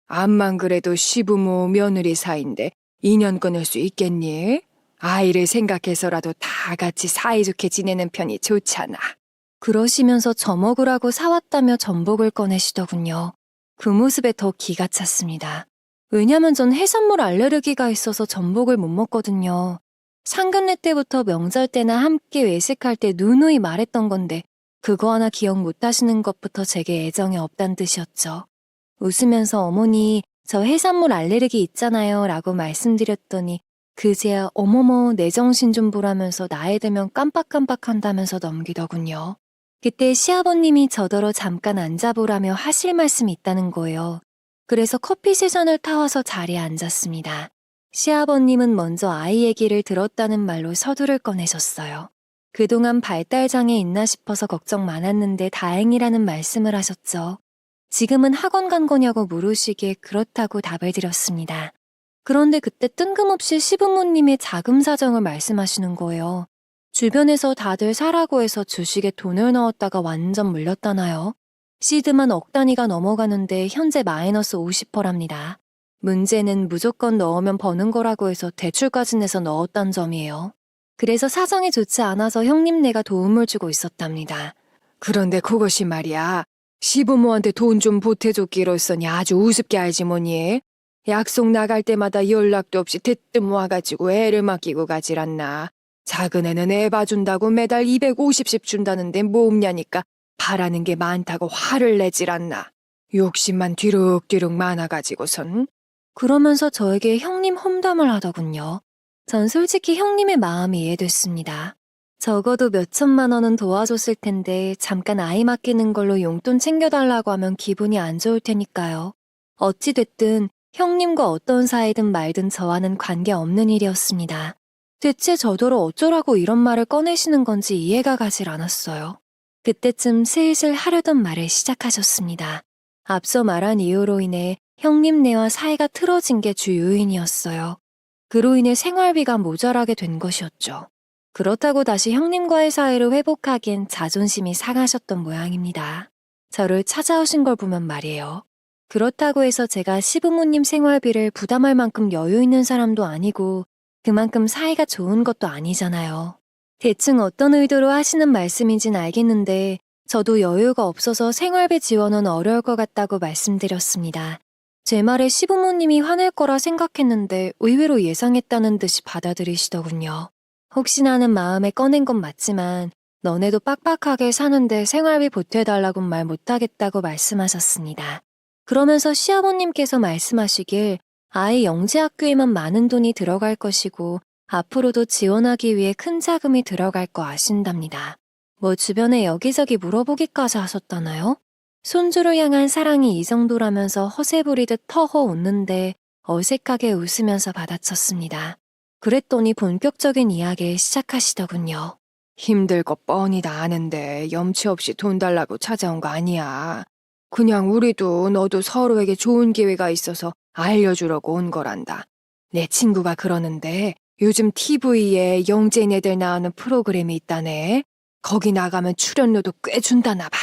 S2: 암만 그래도 시부모 며느리 사이인데 인연 끊을 수 있겠니? 아이를 생각해서라도 다 같이 사이좋게 지내는 편이 좋잖아.
S1: 그러시면서 저 먹으라고 사왔다며 전복을 꺼내시더군요. 그 모습에 더 기가 찼습니다. 왜냐면 전 해산물 알레르기가 있어서 전복을 못 먹거든요. 상견례 때부터 명절 때나 함께 외식할 때 누누이 말했던 건데 그거 하나 기억 못 하시는 것부터 제게 애정이 없단 뜻이었죠. 웃으면서 어머니 저 해산물 알레르기 있잖아요 라고 말씀드렸더니 그제야 어머머 내 정신 좀 보라면서 나이 들면 깜빡깜빡 한다면서 넘기더군요. 그때 시아버님이 저더러 잠깐 앉아보라며 하실 말씀이 있다는 거예요. 그래서 커피 3잔을 타와서 자리에 앉았습니다. 시아버님은 먼저 아이 얘기를 들었다는 말로 서두를 꺼내셨어요. 그동안 발달장애 있나 싶어서 걱정 많았는데 다행이라는 말씀을 하셨죠. 지금은 학원 간 거냐고 물으시기에 그렇다고 답을 드렸습니다. 그런데 그때 뜬금없이 시부모님의 자금 사정을 말씀하시는 거예요. 주변에서 다들 사라고 해서 주식에 돈을 넣었다가 완전 물렸다나요? 시드만 억 단위가 넘어가는데 현재 마이너스 50%랍니다. 문제는 무조건 넣으면 버는 거라고 해서 대출까지 내서 넣었단 점이에요. 그래서 사정이 좋지 않아서 형님네가 도움을 주고 있었답니다.
S2: 그런데 그것이 말이야. 시부모한테 돈 좀 보태줬기로써니 아주 우습게 알지 뭐니? 약속 나갈 때마다 연락도 없이 대뜸 와가지고 애를 맡기고 가질 않나. 작은 애는 애 봐준다고 매달 250씩 준다는데 뭐 없냐니까 바라는 게 많다고 화를 내질 않나. 욕심만 뒤룩뒤룩 많아가지고선.
S1: 그러면서 저에게 형님 험담을 하더군요. 전 솔직히 형님의 마음이 이해됐습니다. 적어도 몇 천만 원은 도와줬을 텐데 잠깐 아이 맡기는 걸로 용돈 챙겨달라고 하면 기분이 안 좋을 테니까요. 어찌됐든 형님과 어떤 사이든 말든 저와는 관계없는 일이었습니다. 대체 저더러 어쩌라고 이런 말을 꺼내시는 건지 이해가 가질 않았어요. 그때쯤 슬슬 하려던 말을 시작하셨습니다. 앞서 말한 이유로 인해 형님네와 사이가 틀어진 게 주 요인이었어요. 그로 인해 생활비가 모자라게 된 것이었죠. 그렇다고 다시 형님과의 사이를 회복하기엔 자존심이 상하셨던 모양입니다. 저를 찾아오신 걸 보면 말이에요. 그렇다고 해서 제가 시부모님 생활비를 부담할 만큼 여유 있는 사람도 아니고 그만큼 사이가 좋은 것도 아니잖아요. 대충 어떤 의도로 하시는 말씀인진 알겠는데 저도 여유가 없어서 생활비 지원은 어려울 것 같다고 말씀드렸습니다. 제 말에 시부모님이 화낼 거라 생각했는데 의외로 예상했다는 듯이 받아들이시더군요. 혹시나 하는 마음에 꺼낸 건 맞지만 너네도 빡빡하게 사는데 생활비 보태달라곤 말 못하겠다고 말씀하셨습니다. 그러면서 시아버님께서 말씀하시길 아이 영재학교에만 많은 돈이 들어갈 것이고 앞으로도 지원하기 위해 큰 자금이 들어갈 거 아신답니다. 뭐 주변에 여기저기 물어보기까지 하셨다나요? 손주를 향한 사랑이 이 정도라면서 허세 부리듯 터허 웃는데 어색하게 웃으면서 받아쳤습니다. 그랬더니 본격적인 이야기를 시작하시더군요.
S2: 힘들 거 뻔히 다 아는데 염치 없이 돈 달라고 찾아온 거 아니야. 그냥 우리도 너도 서로에게 좋은 기회가 있어서 알려주려고 온 거란다. 내 친구가 그러는데 요즘 TV에 영재인 애들 나오는 프로그램이 있다네. 거기 나가면 출연료도 꽤 준다나 봐.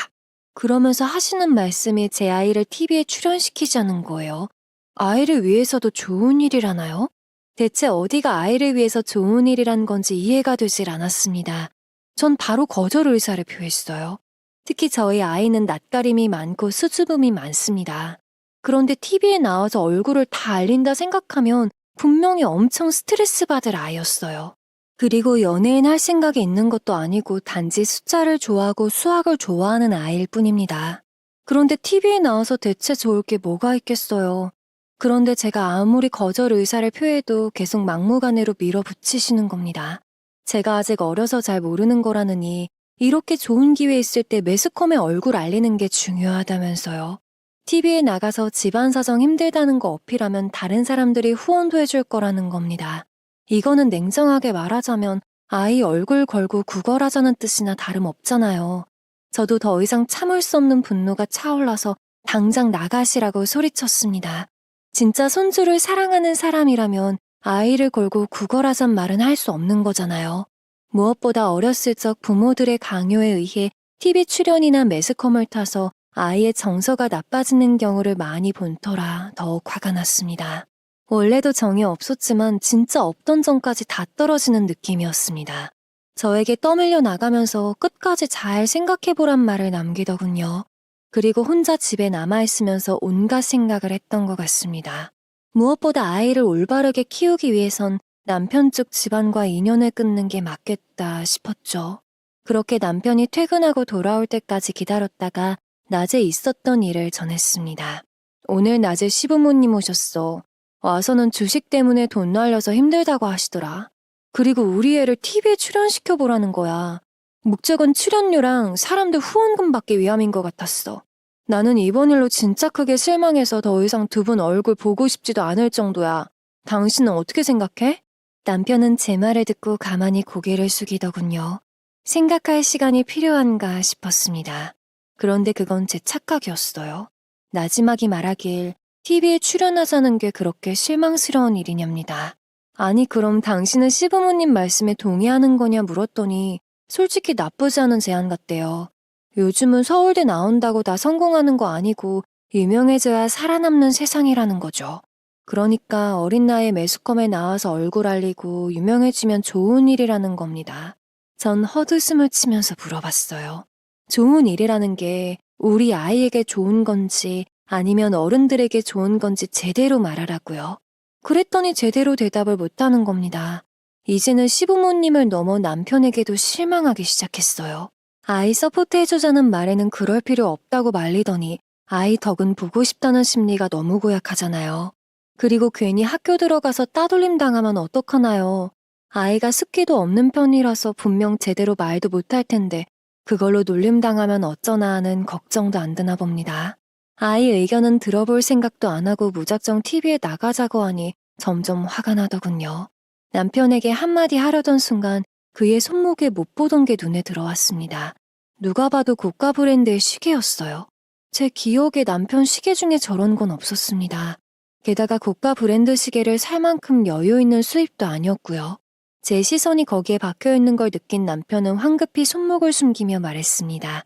S1: 그러면서 하시는 말씀이 제 아이를 TV에 출연시키자는 거예요. 아이를 위해서도 좋은 일이라나요? 대체 어디가 아이를 위해서 좋은 일이란 건지 이해가 되질 않았습니다. 전 바로 거절 의사를 표했어요. 특히 저희 아이는 낯가림이 많고 수줍음이 많습니다. 그런데 TV에 나와서 얼굴을 다 알린다 생각하면 분명히 엄청 스트레스 받을 아이였어요. 그리고 연예인 할 생각이 있는 것도 아니고 단지 숫자를 좋아하고 수학을 좋아하는 아이일 뿐입니다. 그런데 TV에 나와서 대체 좋을 게 뭐가 있겠어요. 그런데 제가 아무리 거절 의사를 표해도 계속 막무가내로 밀어붙이시는 겁니다. 제가 아직 어려서 잘 모르는 거라느니 이렇게 좋은 기회 있을 때 매스컴에 얼굴 알리는 게 중요하다면서요. TV에 나가서 집안 사정 힘들다는 거 어필하면 다른 사람들이 후원도 해줄 거라는 겁니다. 이거는 냉정하게 말하자면 아이 얼굴 걸고 구걸하자는 뜻이나 다름없잖아요. 저도 더 이상 참을 수 없는 분노가 차올라서 당장 나가시라고 소리쳤습니다. 진짜 손주를 사랑하는 사람이라면 아이를 걸고 구걸하잔 말은 할 수 없는 거잖아요. 무엇보다 어렸을 적 부모들의 강요에 의해 TV 출연이나 매스컴을 타서 아이의 정서가 나빠지는 경우를 많이 본 터라 더욱 화가 났습니다. 원래도 정이 없었지만 진짜 없던 정까지 다 떨어지는 느낌이었습니다. 저에게 떠밀려 나가면서 끝까지 잘 생각해보란 말을 남기더군요. 그리고 혼자 집에 남아있으면서 온갖 생각을 했던 것 같습니다. 무엇보다 아이를 올바르게 키우기 위해선 남편 쪽 집안과 인연을 끊는 게 맞겠다 싶었죠. 그렇게 남편이 퇴근하고 돌아올 때까지 기다렸다가 낮에 있었던 일을 전했습니다. 오늘 낮에 시부모님 오셨어. 와서는 주식 때문에 돈 날려서 힘들다고 하시더라. 그리고 우리 애를 TV에 출연시켜보라는 거야. 목적은 출연료랑 사람들 후원금 받기 위함인 것 같았어. 나는 이번 일로 진짜 크게 실망해서 더 이상 두 분 얼굴 보고 싶지도 않을 정도야. 당신은 어떻게 생각해? 남편은 제 말을 듣고 가만히 고개를 숙이더군요. 생각할 시간이 필요한가 싶었습니다. 그런데 그건 제 착각이었어요. 나지막이 말하길 TV에 출연하자는 게 그렇게 실망스러운 일이냐입니다. 아니 그럼 당신은 시부모님 말씀에 동의하는 거냐 물었더니 솔직히 나쁘지 않은 제안 같대요. 요즘은 서울대 나온다고 다 성공하는 거 아니고 유명해져야 살아남는 세상이라는 거죠. 그러니까 어린 나이에 매스컴에 나와서 얼굴 알리고 유명해지면 좋은 일이라는 겁니다. 전 헛웃음을 치면서 물어봤어요. 좋은 일이라는 게 우리 아이에게 좋은 건지 아니면 어른들에게 좋은 건지 제대로 말하라고요. 그랬더니 제대로 대답을 못하는 겁니다. 이제는 시부모님을 넘어 남편에게도 실망하기 시작했어요. 아이 서포트해주자는 말에는 그럴 필요 없다고 말리더니 아이 덕은 보고 싶다는 심리가 너무 고약하잖아요. 그리고 괜히 학교 들어가서 따돌림 당하면 어떡하나요? 아이가 습기도 없는 편이라서 분명 제대로 말도 못할 텐데 그걸로 놀림당하면 어쩌나 하는 걱정도 안 드나 봅니다. 아이 의견은 들어볼 생각도 안 하고 무작정 TV에 나가자고 하니 점점 화가 나더군요. 남편에게 한마디 하려던 순간 그의 손목에 못 보던 게 눈에 들어왔습니다. 누가 봐도 고가 브랜드의 시계였어요. 제 기억에 남편 시계 중에 저런 건 없었습니다. 게다가 고가 브랜드 시계를 살 만큼 여유 있는 수입도 아니었고요. 제 시선이 거기에 박혀 있는 걸 느낀 남편은 황급히 손목을 숨기며 말했습니다.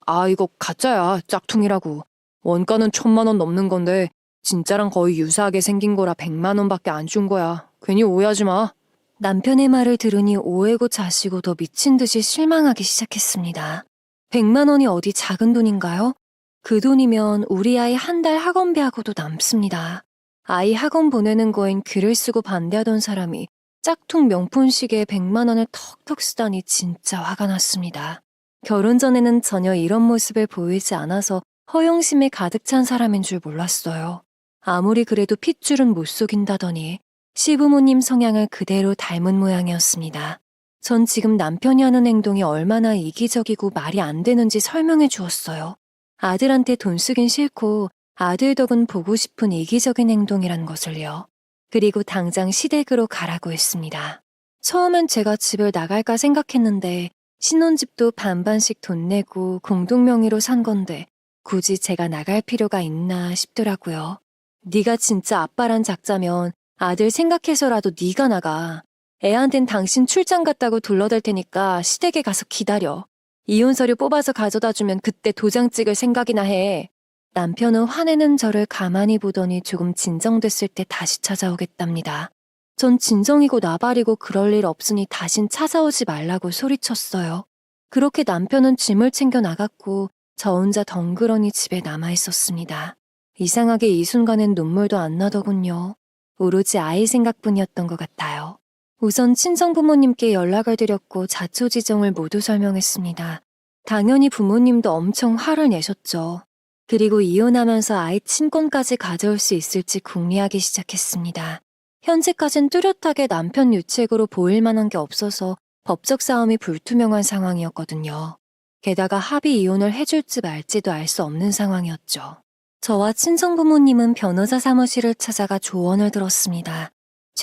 S2: 아, 이거 가짜야. 짝퉁이라고. 원가는 1,000만 원 넘는 건데 진짜랑 거의 유사하게 생긴 거라 100만 원밖에 안 준 거야. 괜히 오해하지 마.
S1: 남편의 말을 들으니 오해고 자시고 더 미친 듯이 실망하기 시작했습니다. 100만 원이 어디 작은 돈인가요? 그 돈이면 우리 아이 한 달 학원비하고도 남습니다. 아이 학원 보내는 거엔 글을 쓰고 반대하던 사람이 짝퉁 명품 시계에 100만 원을 턱턱 쓰다니 진짜 화가 났습니다. 결혼 전에는 전혀 이런 모습을 보이지 않아서 허영심에 가득 찬 사람인 줄 몰랐어요. 아무리 그래도 핏줄은 못 속인다더니 시부모님 성향을 그대로 닮은 모양이었습니다. 전 지금 남편이 하는 행동이 얼마나 이기적이고 말이 안 되는지 설명해 주었어요. 아들한테 돈 쓰긴 싫고 아들 덕은 보고 싶은 이기적인 행동이란 것을요. 그리고 당장 시댁으로 가라고 했습니다. 처음엔 제가 집을 나갈까 생각했는데 신혼집도 반반씩 돈 내고 공동명의로 산 건데 굳이 제가 나갈 필요가 있나 싶더라고요. 네가 진짜 아빠란 작자면 아들 생각해서라도 네가 나가. 애한텐 당신 출장 갔다고 둘러댈 테니까 시댁에 가서 기다려. 이혼 서류 뽑아서 가져다 주면 그때 도장 찍을 생각이나 해. 남편은 화내는 저를 가만히 보더니 조금 진정됐을 때 다시 찾아오겠답니다. 전 진정이고 나발이고 그럴 일 없으니 다신 찾아오지 말라고 소리쳤어요. 그렇게 남편은 짐을 챙겨 나갔고 저 혼자 덩그러니 집에 남아 있었습니다. 이상하게 이 순간엔 눈물도 안 나더군요. 오로지 아이 생각뿐이었던 것 같아요. 우선 친정부모님께 연락을 드렸고 자초지종을 모두 설명했습니다. 당연히 부모님도 엄청 화를 내셨죠. 그리고 이혼하면서 아이 친권까지 가져올 수 있을지 궁리하기 시작했습니다. 현재까진 뚜렷하게 남편 유책으로 보일 만한 게 없어서 법적 싸움이 불투명한 상황이었거든요. 게다가 합의 이혼을 해줄지 말지도 알 수 없는 상황이었죠. 저와 친정부모님은 변호사 사무실을 찾아가 조언을 들었습니다.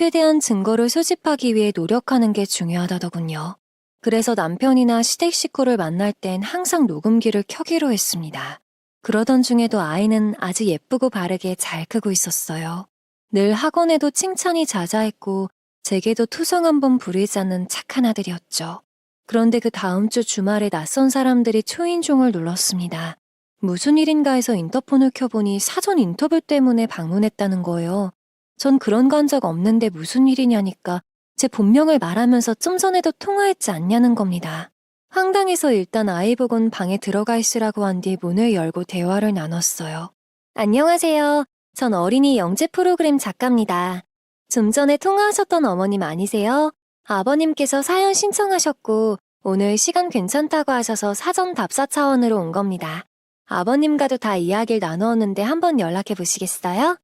S1: 최대한 증거를 수집하기 위해 노력하는 게 중요하다더군요. 그래서 남편이나 시댁 식구를 만날 땐 항상 녹음기를 켜기로 했습니다. 그러던 중에도 아이는 아주 예쁘고 바르게 잘 크고 있었어요. 늘 학원에도 칭찬이 자자했고 제게도 투정 한번 부리지 않는 착한 아들이었죠. 그런데 그 다음 주 주말에 낯선 사람들이 초인종을 눌렀습니다. 무슨 일인가 해서 인터폰을 켜보니 사전 인터뷰 때문에 방문했다는 거예요. 전 그런 거 한 적 없는데 무슨 일이냐니까 제 본명을 말하면서 좀 전에도 통화했지 않냐는 겁니다. 황당해서 일단 아이 보곤 방에 들어가 있으라고 한 뒤 문을 열고 대화를 나눴어요. 안녕하세요. 전 어린이 영재 프로그램 작가입니다. 좀 전에 통화하셨던 어머님 아니세요? 아버님께서 사연 신청하셨고 오늘 시간 괜찮다고 하셔서 사전 답사 차원으로 온 겁니다. 아버님과도 다 이야기를 나누었는데 한번 연락해 보시겠어요?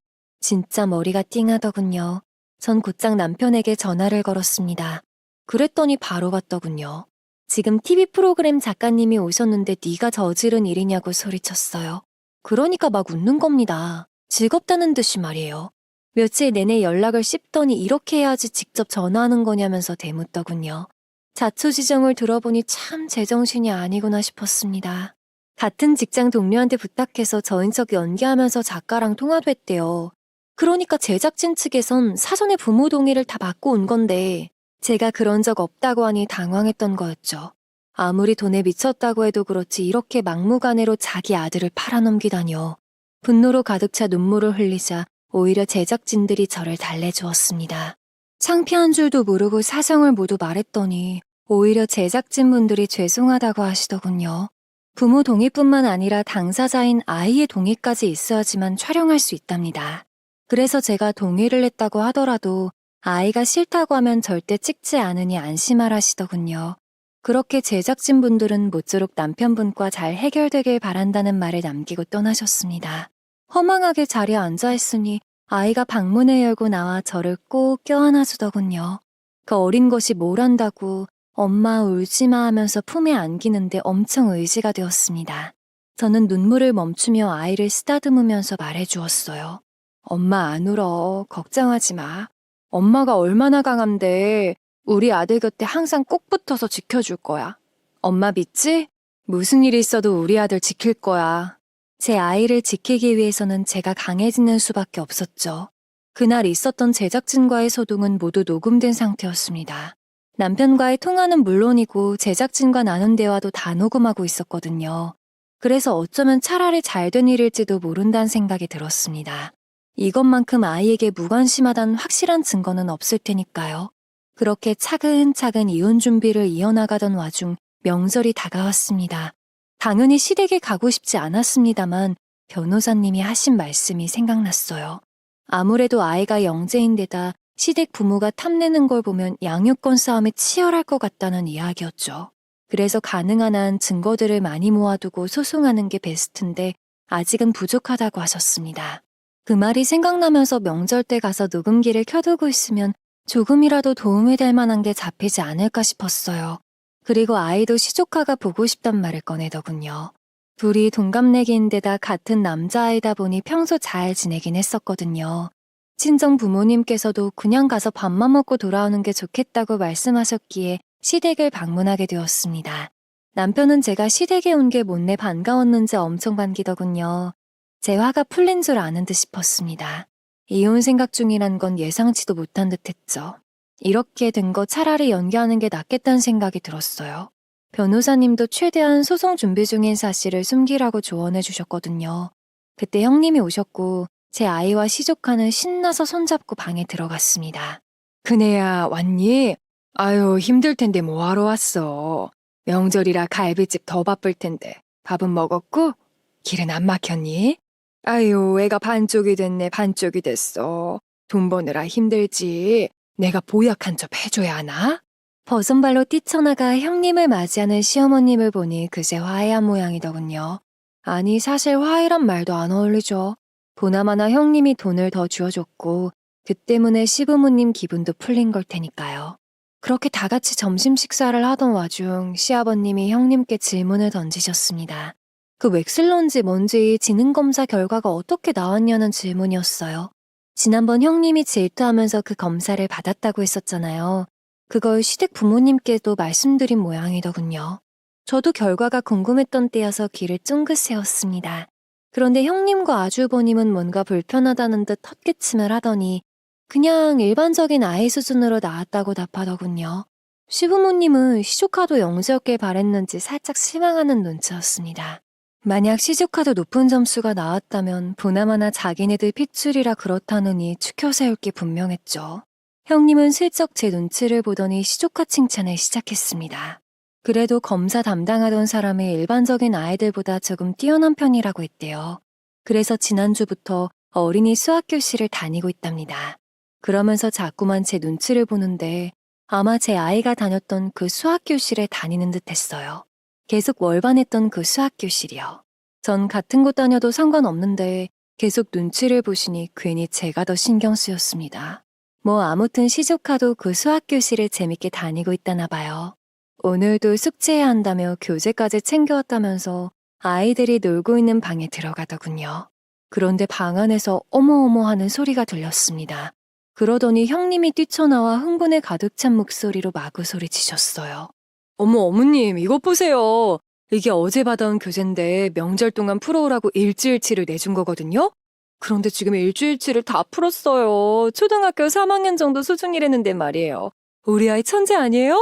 S1: 진짜 머리가 띵하더군요. 전 곧장 남편에게 전화를 걸었습니다. 그랬더니 바로 받더군요. 지금 TV 프로그램 작가님이 오셨는데 네가 저지른 일이냐고 소리쳤어요. 그러니까 막 웃는 겁니다. 즐겁다는 듯이 말이에요. 며칠 내내 연락을 씹더니 이렇게 해야지 직접 전화하는 거냐면서 대묻더군요. 자초지종을 들어보니 참 제정신이 아니구나 싶었습니다. 같은 직장 동료한테 부탁해서 저인 척 연기하면서 작가랑 통화도 했대요. 그러니까 제작진 측에선 사전에 부모 동의를 다 받고 온 건데 제가 그런 적 없다고 하니 당황했던 거였죠. 아무리 돈에 미쳤다고 해도 그렇지 이렇게 막무가내로 자기 아들을 팔아넘기다뇨. 분노로 가득 차 눈물을 흘리자 오히려 제작진들이 저를 달래주었습니다. 창피한 줄도 모르고 사정을 모두 말했더니 오히려 제작진분들이 죄송하다고 하시더군요. 부모 동의뿐만 아니라 당사자인 아이의 동의까지 있어야지만 촬영할 수 있답니다. 그래서 제가 동의를 했다고 하더라도 아이가 싫다고 하면 절대 찍지 않으니 안심하라시더군요. 그렇게 제작진분들은 모쪼록 남편분과 잘 해결되길 바란다는 말을 남기고 떠나셨습니다. 허망하게 자리에 앉아있으니 아이가 방문을 열고 나와 저를 꼭 껴안아주더군요. 그 어린 것이 뭘 안다고 엄마 울지마 하면서 품에 안기는데 엄청 의지가 되었습니다. 저는 눈물을 멈추며 아이를 쓰다듬으면서 말해주었어요. 엄마 안 울어. 걱정하지 마. 엄마가 얼마나 강한데 우리 아들 곁에 항상 꼭 붙어서 지켜줄 거야. 엄마 믿지? 무슨 일이 있어도 우리 아들 지킬 거야. 제 아이를 지키기 위해서는 제가 강해지는 수밖에 없었죠. 그날 있었던 제작진과의 소동은 모두 녹음된 상태였습니다. 남편과의 통화는 물론이고 제작진과 나눈 대화도 다 녹음하고 있었거든요. 그래서 어쩌면 차라리 잘된 일일지도 모른다는 생각이 들었습니다. 이것만큼 아이에게 무관심하다는 확실한 증거는 없을 테니까요. 그렇게 차근차근 이혼 준비를 이어나가던 와중 명절이 다가왔습니다. 당연히 시댁에 가고 싶지 않았습니다만 변호사님이 하신 말씀이 생각났어요. 아무래도 아이가 영재인데다 시댁 부모가 탐내는 걸 보면 양육권 싸움이 치열할 것 같다는 이야기였죠. 그래서 가능한 한 증거들을 많이 모아두고 소송하는 게 베스트인데 아직은 부족하다고 하셨습니다. 그 말이 생각나면서 명절 때 가서 녹음기를 켜두고 있으면 조금이라도 도움이 될 만한 게 잡히지 않을까 싶었어요. 그리고 아이도 시조카가 보고 싶단 말을 꺼내더군요. 둘이 동갑내기인데다 같은 남자아이다 보니 평소 잘 지내긴 했었거든요. 친정 부모님께서도 그냥 가서 밥만 먹고 돌아오는 게 좋겠다고 말씀하셨기에 시댁을 방문하게 되었습니다. 남편은 제가 시댁에 온 게 못내 반가웠는지 엄청 반기더군요. 제 화가 풀린 줄 아는 듯 싶었습니다. 이혼 생각 중이란 건 예상치도 못한 듯 했죠. 이렇게 된 거 차라리 연기하는 게 낫겠다는 생각이 들었어요. 변호사님도 최대한 소송 준비 중인 사실을 숨기라고 조언해 주셨거든요. 그때 형님이 오셨고 제 아이와 시조카는 신나서 손잡고 방에 들어갔습니다.
S2: 그네야 왔니? 아유 힘들 텐데 뭐하러 왔어. 명절이라 갈비집 더 바쁠 텐데 밥은 먹었고? 길은 안 막혔니? 아유 애가 반쪽이 됐네 반쪽이 됐어. 돈 버느라 힘들지. 내가 보약 한 첩 해줘야 하나?
S1: 버선발로 뛰쳐나가 형님을 맞이하는 시어머님을 보니 그새 화해한 모양이더군요. 아니 사실 화해란 말도 안 어울리죠. 보나마나 형님이 돈을 더 쥐어줬고 그 때문에 시부모님 기분도 풀린 걸 테니까요. 그렇게 다 같이 점심 식사를 하던 와중 시아버님이 형님께 질문을 던지셨습니다. 그 웩슬론지 뭔지 지능검사 결과가 어떻게 나왔냐는 질문이었어요. 지난번 형님이 질투하면서 그 검사를 받았다고 했었잖아요. 그걸 시댁 부모님께도 말씀드린 모양이더군요. 저도 결과가 궁금했던 때여서 귀를 쫑긋 세웠습니다. 그런데 형님과 아주버님은 뭔가 불편하다는 듯 헛기침을 하더니 그냥 일반적인 아이 수준으로 나왔다고 답하더군요. 시부모님은 시조카도 영재였길 바랬는지 살짝 실망하는 눈치였습니다. 만약 시조카도 높은 점수가 나왔다면 보나마나 자기네들 핏줄이라 그렇다느니 추켜 세울 게 분명했죠. 형님은 슬쩍 제 눈치를 보더니 시조카 칭찬을 시작했습니다. 그래도 검사 담당하던 사람이 일반적인 아이들보다 조금 뛰어난 편이라고 했대요. 그래서 지난주부터 어린이 수학교실을 다니고 있답니다. 그러면서 자꾸만 제 눈치를 보는데 아마 제 아이가 다녔던 그 수학교실에 다니는 듯 했어요. 계속 월반했던 그 수학교실이요. 전 같은 곳 다녀도 상관없는데 계속 눈치를 보시니 괜히 제가 더 신경 쓰였습니다. 뭐 아무튼 시조카도 그 수학교실에 재밌게 다니고 있다나 봐요. 오늘도 숙제해야 한다며 교재까지 챙겨왔다면서 아이들이 놀고 있는 방에 들어가더군요. 그런데 방 안에서 어머어머 하는 소리가 들렸습니다. 그러더니 형님이 뛰쳐나와 흥분에 가득 찬 목소리로 마구 소리치셨어요. 어머 어머님 이것 보세요. 이게 어제 받아온 교재인데 명절 동안 풀어오라고 일주일치를 내준 거거든요. 그런데 지금 일주일치를 다 풀었어요. 초등학교 3학년 정도 수준이랬는데 말이에요. 우리 아이 천재 아니에요?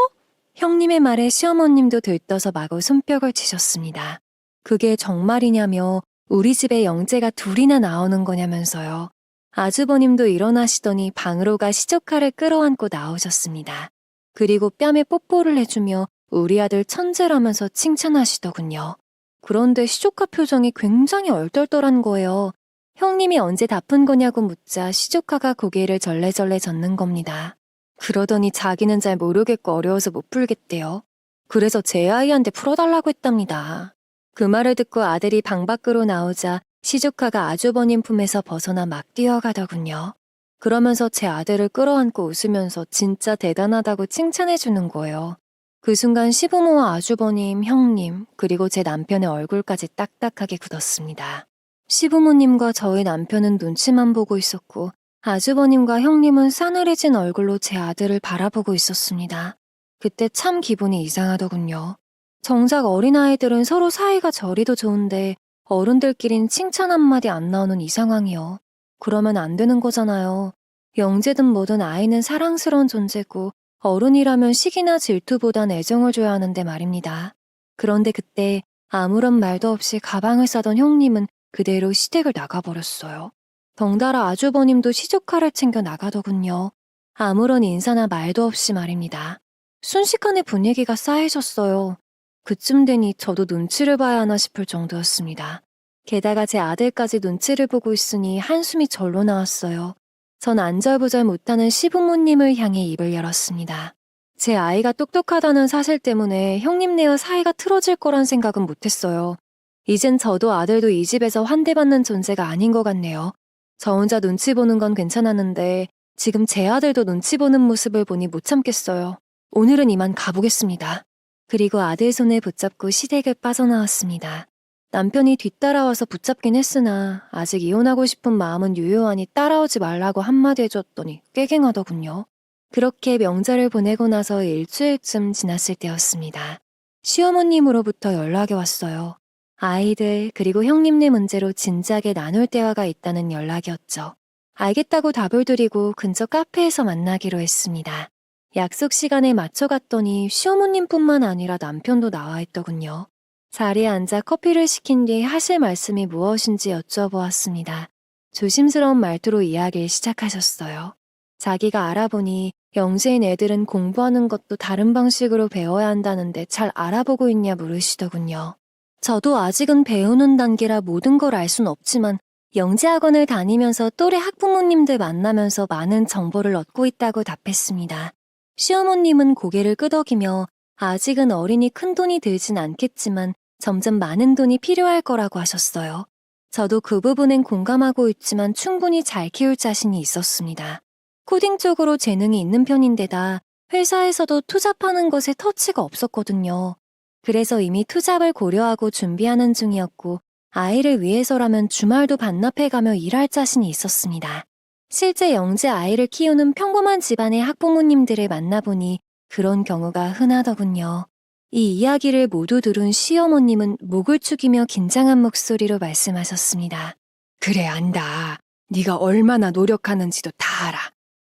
S1: 형님의 말에 시어머님도 들떠서 마구 손뼉을 치셨습니다. 그게 정말이냐며 우리 집에 영재가 둘이나 나오는 거냐면서요. 아주버님도 일어나시더니 방으로 가 시조카를 끌어안고 나오셨습니다. 그리고 뺨에 뽀뽀를 해주며 우리 아들 천재라면서 칭찬하시더군요. 그런데 시조카 표정이 굉장히 얼떨떨한 거예요. 형님이 언제 다 푼 거냐고 묻자 시조카가 고개를 절레절레 젓는 겁니다. 그러더니 자기는 잘 모르겠고 어려워서 못 풀겠대요. 그래서 제 아이한테 풀어달라고 했답니다. 그 말을 듣고 아들이 방 밖으로 나오자 시조카가 아주버님 품에서 벗어나 막 뛰어가더군요. 그러면서 제 아들을 끌어안고 웃으면서 진짜 대단하다고 칭찬해주는 거예요. 그 순간 시부모와 아주버님, 형님, 그리고 제 남편의 얼굴까지 딱딱하게 굳었습니다. 시부모님과 저희 남편은 눈치만 보고 있었고 아주버님과 형님은 싸늘해진 얼굴로 제 아들을 바라보고 있었습니다. 그때 참 기분이 이상하더군요. 정작 어린아이들은 서로 사이가 저리도 좋은데 어른들끼린 칭찬 한마디 안 나오는 이 상황이요. 그러면 안 되는 거잖아요. 영재든 뭐든 아이는 사랑스러운 존재고 어른이라면 시기나 질투보단 애정을 줘야 하는데 말입니다. 그런데 그때 아무런 말도 없이 가방을 싸던 형님은 그대로 시댁을 나가버렸어요. 덩달아 아주버님도 시조카를 챙겨 나가더군요. 아무런 인사나 말도 없이 말입니다. 순식간에 분위기가 싸해졌어요. 그쯤 되니 저도 눈치를 봐야 하나 싶을 정도였습니다. 게다가 제 아들까지 눈치를 보고 있으니 한숨이 절로 나왔어요. 전 안절부절 못하는 시부모님을 향해 입을 열었습니다. 제 아이가 똑똑하다는 사실 때문에 형님네와 사이가 틀어질 거란 생각은 못했어요. 이젠 저도 아들도 이 집에서 환대받는 존재가 아닌 것 같네요. 저 혼자 눈치 보는 건 괜찮았는데 지금 제 아들도 눈치 보는 모습을 보니 못 참겠어요. 오늘은 이만 가보겠습니다. 그리고 아들 손을 붙잡고 시댁을 빠져나왔습니다. 남편이 뒤따라와서 붙잡긴 했으나 아직 이혼하고 싶은 마음은 유효하니 따라오지 말라고 한마디 해줬더니 꾀갱하더군요. 그렇게 명절을 보내고 나서 일주일쯤 지났을 때였습니다. 시어머님으로부터 연락이 왔어요. 아이들 그리고 형님네 문제로 진지하게 나눌 대화가 있다는 연락이었죠. 알겠다고 답을 드리고 근처 카페에서 만나기로 했습니다. 약속 시간에 맞춰 갔더니 시어머님뿐만 아니라 남편도 나와 있더군요. 자리에 앉아 커피를 시킨 뒤 하실 말씀이 무엇인지 여쭤보았습니다. 조심스러운 말투로 이야기를 시작하셨어요. 자기가 알아보니 영재인 애들은 공부하는 것도 다른 방식으로 배워야 한다는데 잘 알아보고 있냐 물으시더군요. 저도 아직은 배우는 단계라 모든 걸 알 순 없지만 영재학원을 다니면서 또래 학부모님들 만나면서 많은 정보를 얻고 있다고 답했습니다. 시어머님은 고개를 끄덕이며 아직은 어린이 큰 돈이 들진 않겠지만 점점 많은 돈이 필요할 거라고 하셨어요. 저도 그 부분엔 공감하고 있지만 충분히 잘 키울 자신이 있었습니다. 코딩 쪽으로 재능이 있는 편인데다 회사에서도 투잡하는 것에 터치가 없었거든요. 그래서 이미 투잡을 고려하고 준비하는 중이었고 아이를 위해서라면 주말도 반납해가며 일할 자신이 있었습니다. 실제 영재 아이를 키우는 평범한 집안의 학부모님들을 만나보니 그런 경우가 흔하더군요. 이 이야기를 모두 들은 시어머님은 목을 축이며 긴장한 목소리로 말씀하셨습니다.
S2: 그래, 안다. 네가 얼마나 노력하는지도 다 알아.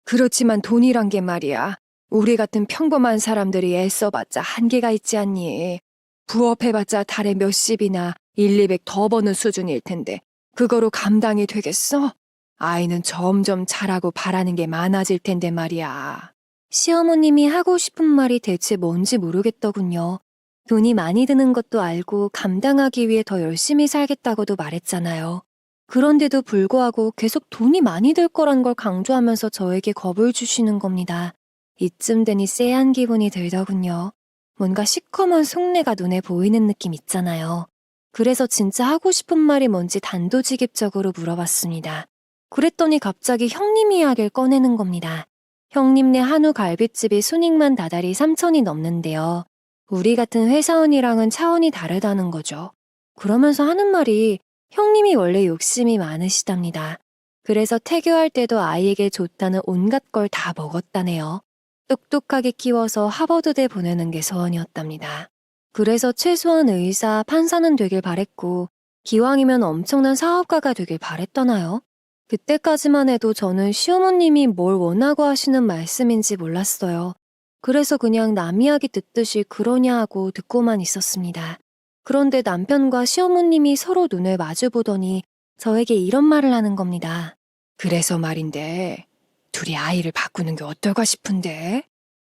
S2: 그렇지만 돈이란 게 말이야. 우리 같은 평범한 사람들이 애써봤자 한계가 있지 않니? 부업해봤자 달에 몇십이나 200 더 버는 수준일 텐데 그거로 감당이 되겠어? 아이는 점점 자라고 바라는 게 많아질 텐데 말이야.
S1: 시어머님이 하고 싶은 말이 대체 뭔지 모르겠더군요. 돈이 많이 드는 것도 알고 감당하기 위해 더 열심히 살겠다고도 말했잖아요. 그런데도 불구하고 계속 돈이 많이 들 거란 걸 강조하면서 저에게 겁을 주시는 겁니다. 이쯤 되니 쎄한 기분이 들더군요. 뭔가 시커먼 속내가 눈에 보이는 느낌 있잖아요. 그래서 진짜 하고 싶은 말이 뭔지 단도직입적으로 물어봤습니다. 그랬더니 갑자기 형님 이야기를 꺼내는 겁니다. 형님네 한우 갈비집이 순익만 다달이 3천이 넘는데요. 우리 같은 회사원이랑은 차원이 다르다는 거죠. 그러면서 하는 말이 형님이 원래 욕심이 많으시답니다. 그래서 태교할 때도 아이에게 좋다는 온갖 걸 다 먹었다네요. 똑똑하게 키워서 하버드대 보내는 게 소원이었답니다. 그래서 최소한 의사, 판사는 되길 바랬고 기왕이면 엄청난 사업가가 되길 바랬다나요? 그때까지만 해도 저는 시어머님이 뭘 원하고 하시는 말씀인지 몰랐어요. 그래서 그냥 남 이야기 듣듯이 그러냐 하고 듣고만 있었습니다. 그런데 남편과 시어머님이 서로 눈을 마주보더니 저에게 이런 말을 하는 겁니다.
S2: 그래서 말인데 둘이 아이를 바꾸는 게 어떨까 싶은데?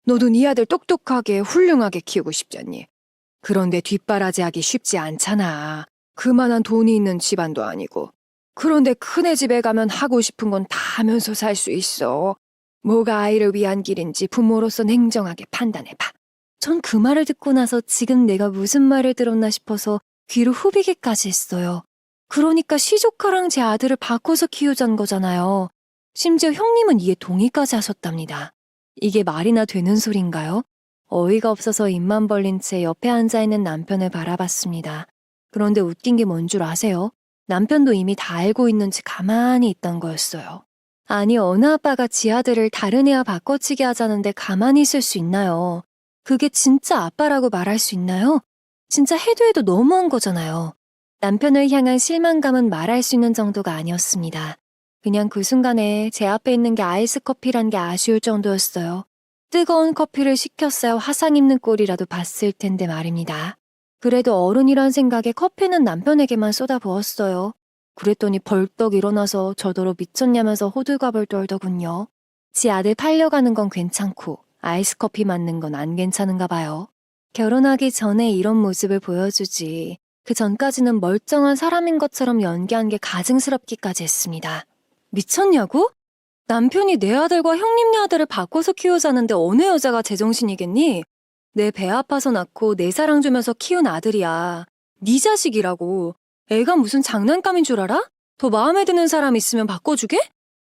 S2: 너도 네 아들 똑똑하게 훌륭하게 키우고 싶잖니. 그런데 뒷바라지하기 쉽지 않잖아. 그만한 돈이 있는 집안도 아니고. 그런데 큰애 집에 가면 하고 싶은 건 다 하면서 살 수 있어. 뭐가 아이를 위한 길인지 부모로서 냉정하게 판단해봐.
S1: 전 그 말을 듣고 나서 지금 내가 무슨 말을 들었나 싶어서 귀를 후비기까지 했어요. 그러니까 시조카랑 제 아들을 바꿔서 키우자는 거잖아요. 심지어 형님은 이에 동의까지 하셨답니다. 이게 말이나 되는 소린가요? 어이가 없어서 입만 벌린 채 옆에 앉아있는 남편을 바라봤습니다. 그런데 웃긴 게 뭔 줄 아세요? 남편도 이미 다 알고 있는지 가만히 있던 거였어요. 아니, 어느 아빠가 지 아들을 다른 애와 바꿔치기 하자는데 가만히 있을 수 있나요? 그게 진짜 아빠라고 말할 수 있나요? 진짜 해도 해도 너무한 거잖아요. 남편을 향한 실망감은 말할 수 있는 정도가 아니었습니다. 그냥 그 순간에 제 앞에 있는 게 아이스 커피란 게 아쉬울 정도였어요. 뜨거운 커피를 시켰어야 화상 입는 꼴이라도 봤을 텐데 말입니다. 그래도 어른이란 생각에 커피는 남편에게만 쏟아부었어요. 그랬더니 벌떡 일어나서 저더러 미쳤냐면서 호들갑을 떨더군요. 지 아들 팔려가는 건 괜찮고 아이스 커피 맞는 건 안 괜찮은가 봐요. 결혼하기 전에 이런 모습을 보여주지 그 전까지는 멀쩡한 사람인 것처럼 연기한 게 가증스럽기까지 했습니다. 미쳤냐고? 남편이 내 아들과 형님네 아들을 바꿔서 키우자는데 어느 여자가 제정신이겠니? 내 배 아파서 낳고 내 사랑 주면서 키운 아들이야. 네 자식이라고. 애가 무슨 장난감인 줄 알아? 더 마음에 드는 사람 있으면 바꿔주게?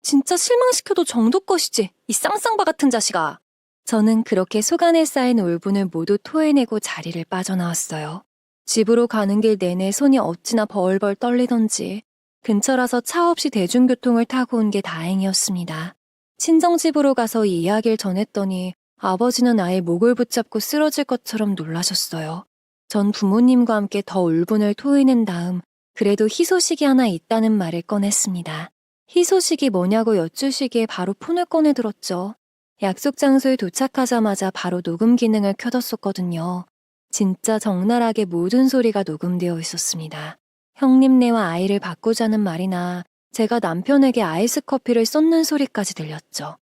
S1: 진짜 실망시켜도 정도 것이지, 이 쌍쌍바 같은 자식아. 저는 그렇게 속안에 쌓인 울분을 모두 토해내고 자리를 빠져나왔어요. 집으로 가는 길 내내 손이 어찌나 벌벌 떨리던지 근처라서 차 없이 대중교통을 타고 온 게 다행이었습니다. 친정집으로 가서 이 이야기를 전했더니 아버지는 아예 목을 붙잡고 쓰러질 것처럼 놀라셨어요. 전 부모님과 함께 더 울분을 토해낸 다음 그래도 희소식이 하나 있다는 말을 꺼냈습니다. 희소식이 뭐냐고 여쭈시기에 바로 폰을 꺼내들었죠. 약속 장소에 도착하자마자 바로 녹음 기능을 켜뒀었거든요. 진짜 적나라하게 모든 소리가 녹음되어 있었습니다. 형님네와 아이를 바꾸자는 말이나 제가 남편에게 아이스 커피를 쏟는 소리까지 들렸죠.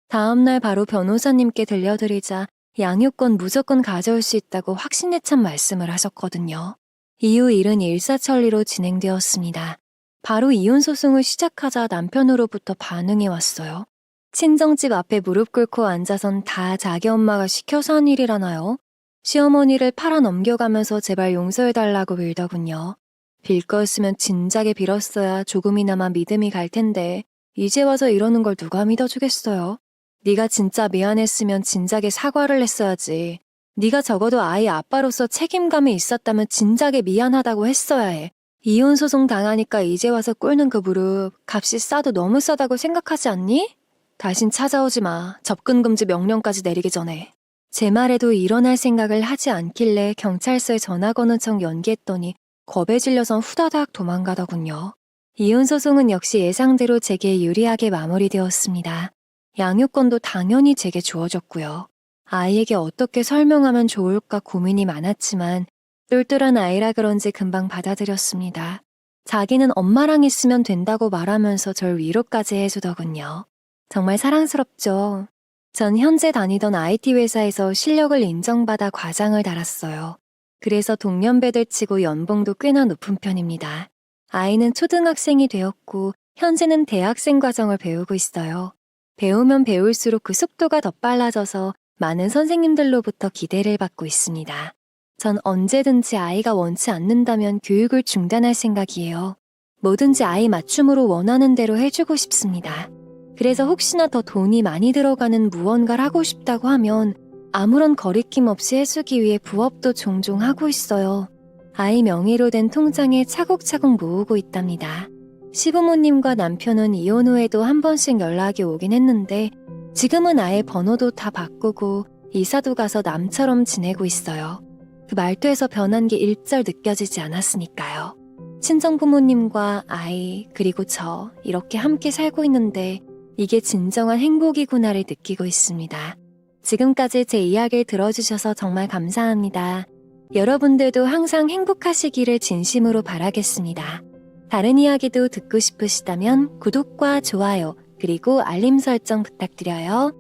S1: 다음날 바로 변호사님께 들려드리자 양육권 무조건 가져올 수 있다고 확신에 찬 말씀을 하셨거든요. 이후 일은 일사천리로 진행되었습니다. 바로 이혼 소송을 시작하자 남편으로부터 반응이 왔어요. 친정집 앞에 무릎 꿇고 앉아선 다 자기 엄마가 시켜서 한 일이라나요? 시어머니를 팔아 넘겨가면서 제발 용서해달라고 빌더군요. 빌 거였으면 진작에 빌었어야 조금이나마 믿음이 갈 텐데 이제 와서 이러는 걸 누가 믿어주겠어요? 네가 진짜 미안했으면 진작에 사과를 했어야지. 네가 적어도 아이 아빠로서 책임감이 있었다면 진작에 미안하다고 했어야 해. 이혼 소송 당하니까 이제 와서 꿇는 그 무릎 값이 싸도 너무 싸다고 생각하지 않니? 다신 찾아오지 마. 접근 금지 명령까지 내리기 전에. 제 말에도 일어날 생각을 하지 않길래 경찰서에 전화 거는 척 연기했더니 겁에 질려선 후다닥 도망가더군요. 이혼 소송은 역시 예상대로 제게 유리하게 마무리되었습니다. 양육권도 당연히 제게 주어졌고요. 아이에게 어떻게 설명하면 좋을까 고민이 많았지만 똘똘한 아이라 그런지 금방 받아들였습니다. 자기는 엄마랑 있으면 된다고 말하면서 절 위로까지 해주더군요. 정말 사랑스럽죠. 전 현재 다니던 IT 회사에서 실력을 인정받아 과장을 달았어요. 그래서 동년배들 치고 연봉도 꽤나 높은 편입니다. 아이는 초등학생이 되었고 현재는 대학생 과정을 배우고 있어요. 배우면 배울수록 그 속도가 더 빨라져서 많은 선생님들로부터 기대를 받고 있습니다. 전 언제든지 아이가 원치 않는다면 교육을 중단할 생각이에요. 뭐든지 아이 맞춤으로 원하는 대로 해주고 싶습니다. 그래서 혹시나 더 돈이 많이 들어가는 무언가를 하고 싶다고 하면 아무런 거리낌 없이 해주기 위해 부업도 종종 하고 있어요. 아이 명의로 된 통장에 차곡차곡 모으고 있답니다. 시부모님과 남편은 이혼 후에도 한 번씩 연락이 오긴 했는데 지금은 아예 번호도 다 바꾸고 이사도 가서 남처럼 지내고 있어요. 그 말투에서 변한 게 일절 느껴지지 않았으니까요. 친정부모님과 아이 그리고 저 이렇게 함께 살고 있는데 이게 진정한 행복이구나를 느끼고 있습니다. 지금까지 제 이야기를 들어주셔서 정말 감사합니다. 여러분들도 항상 행복하시기를 진심으로 바라겠습니다. 다른 이야기도 듣고 싶으시다면 구독과 좋아요 그리고 알림 설정 부탁드려요.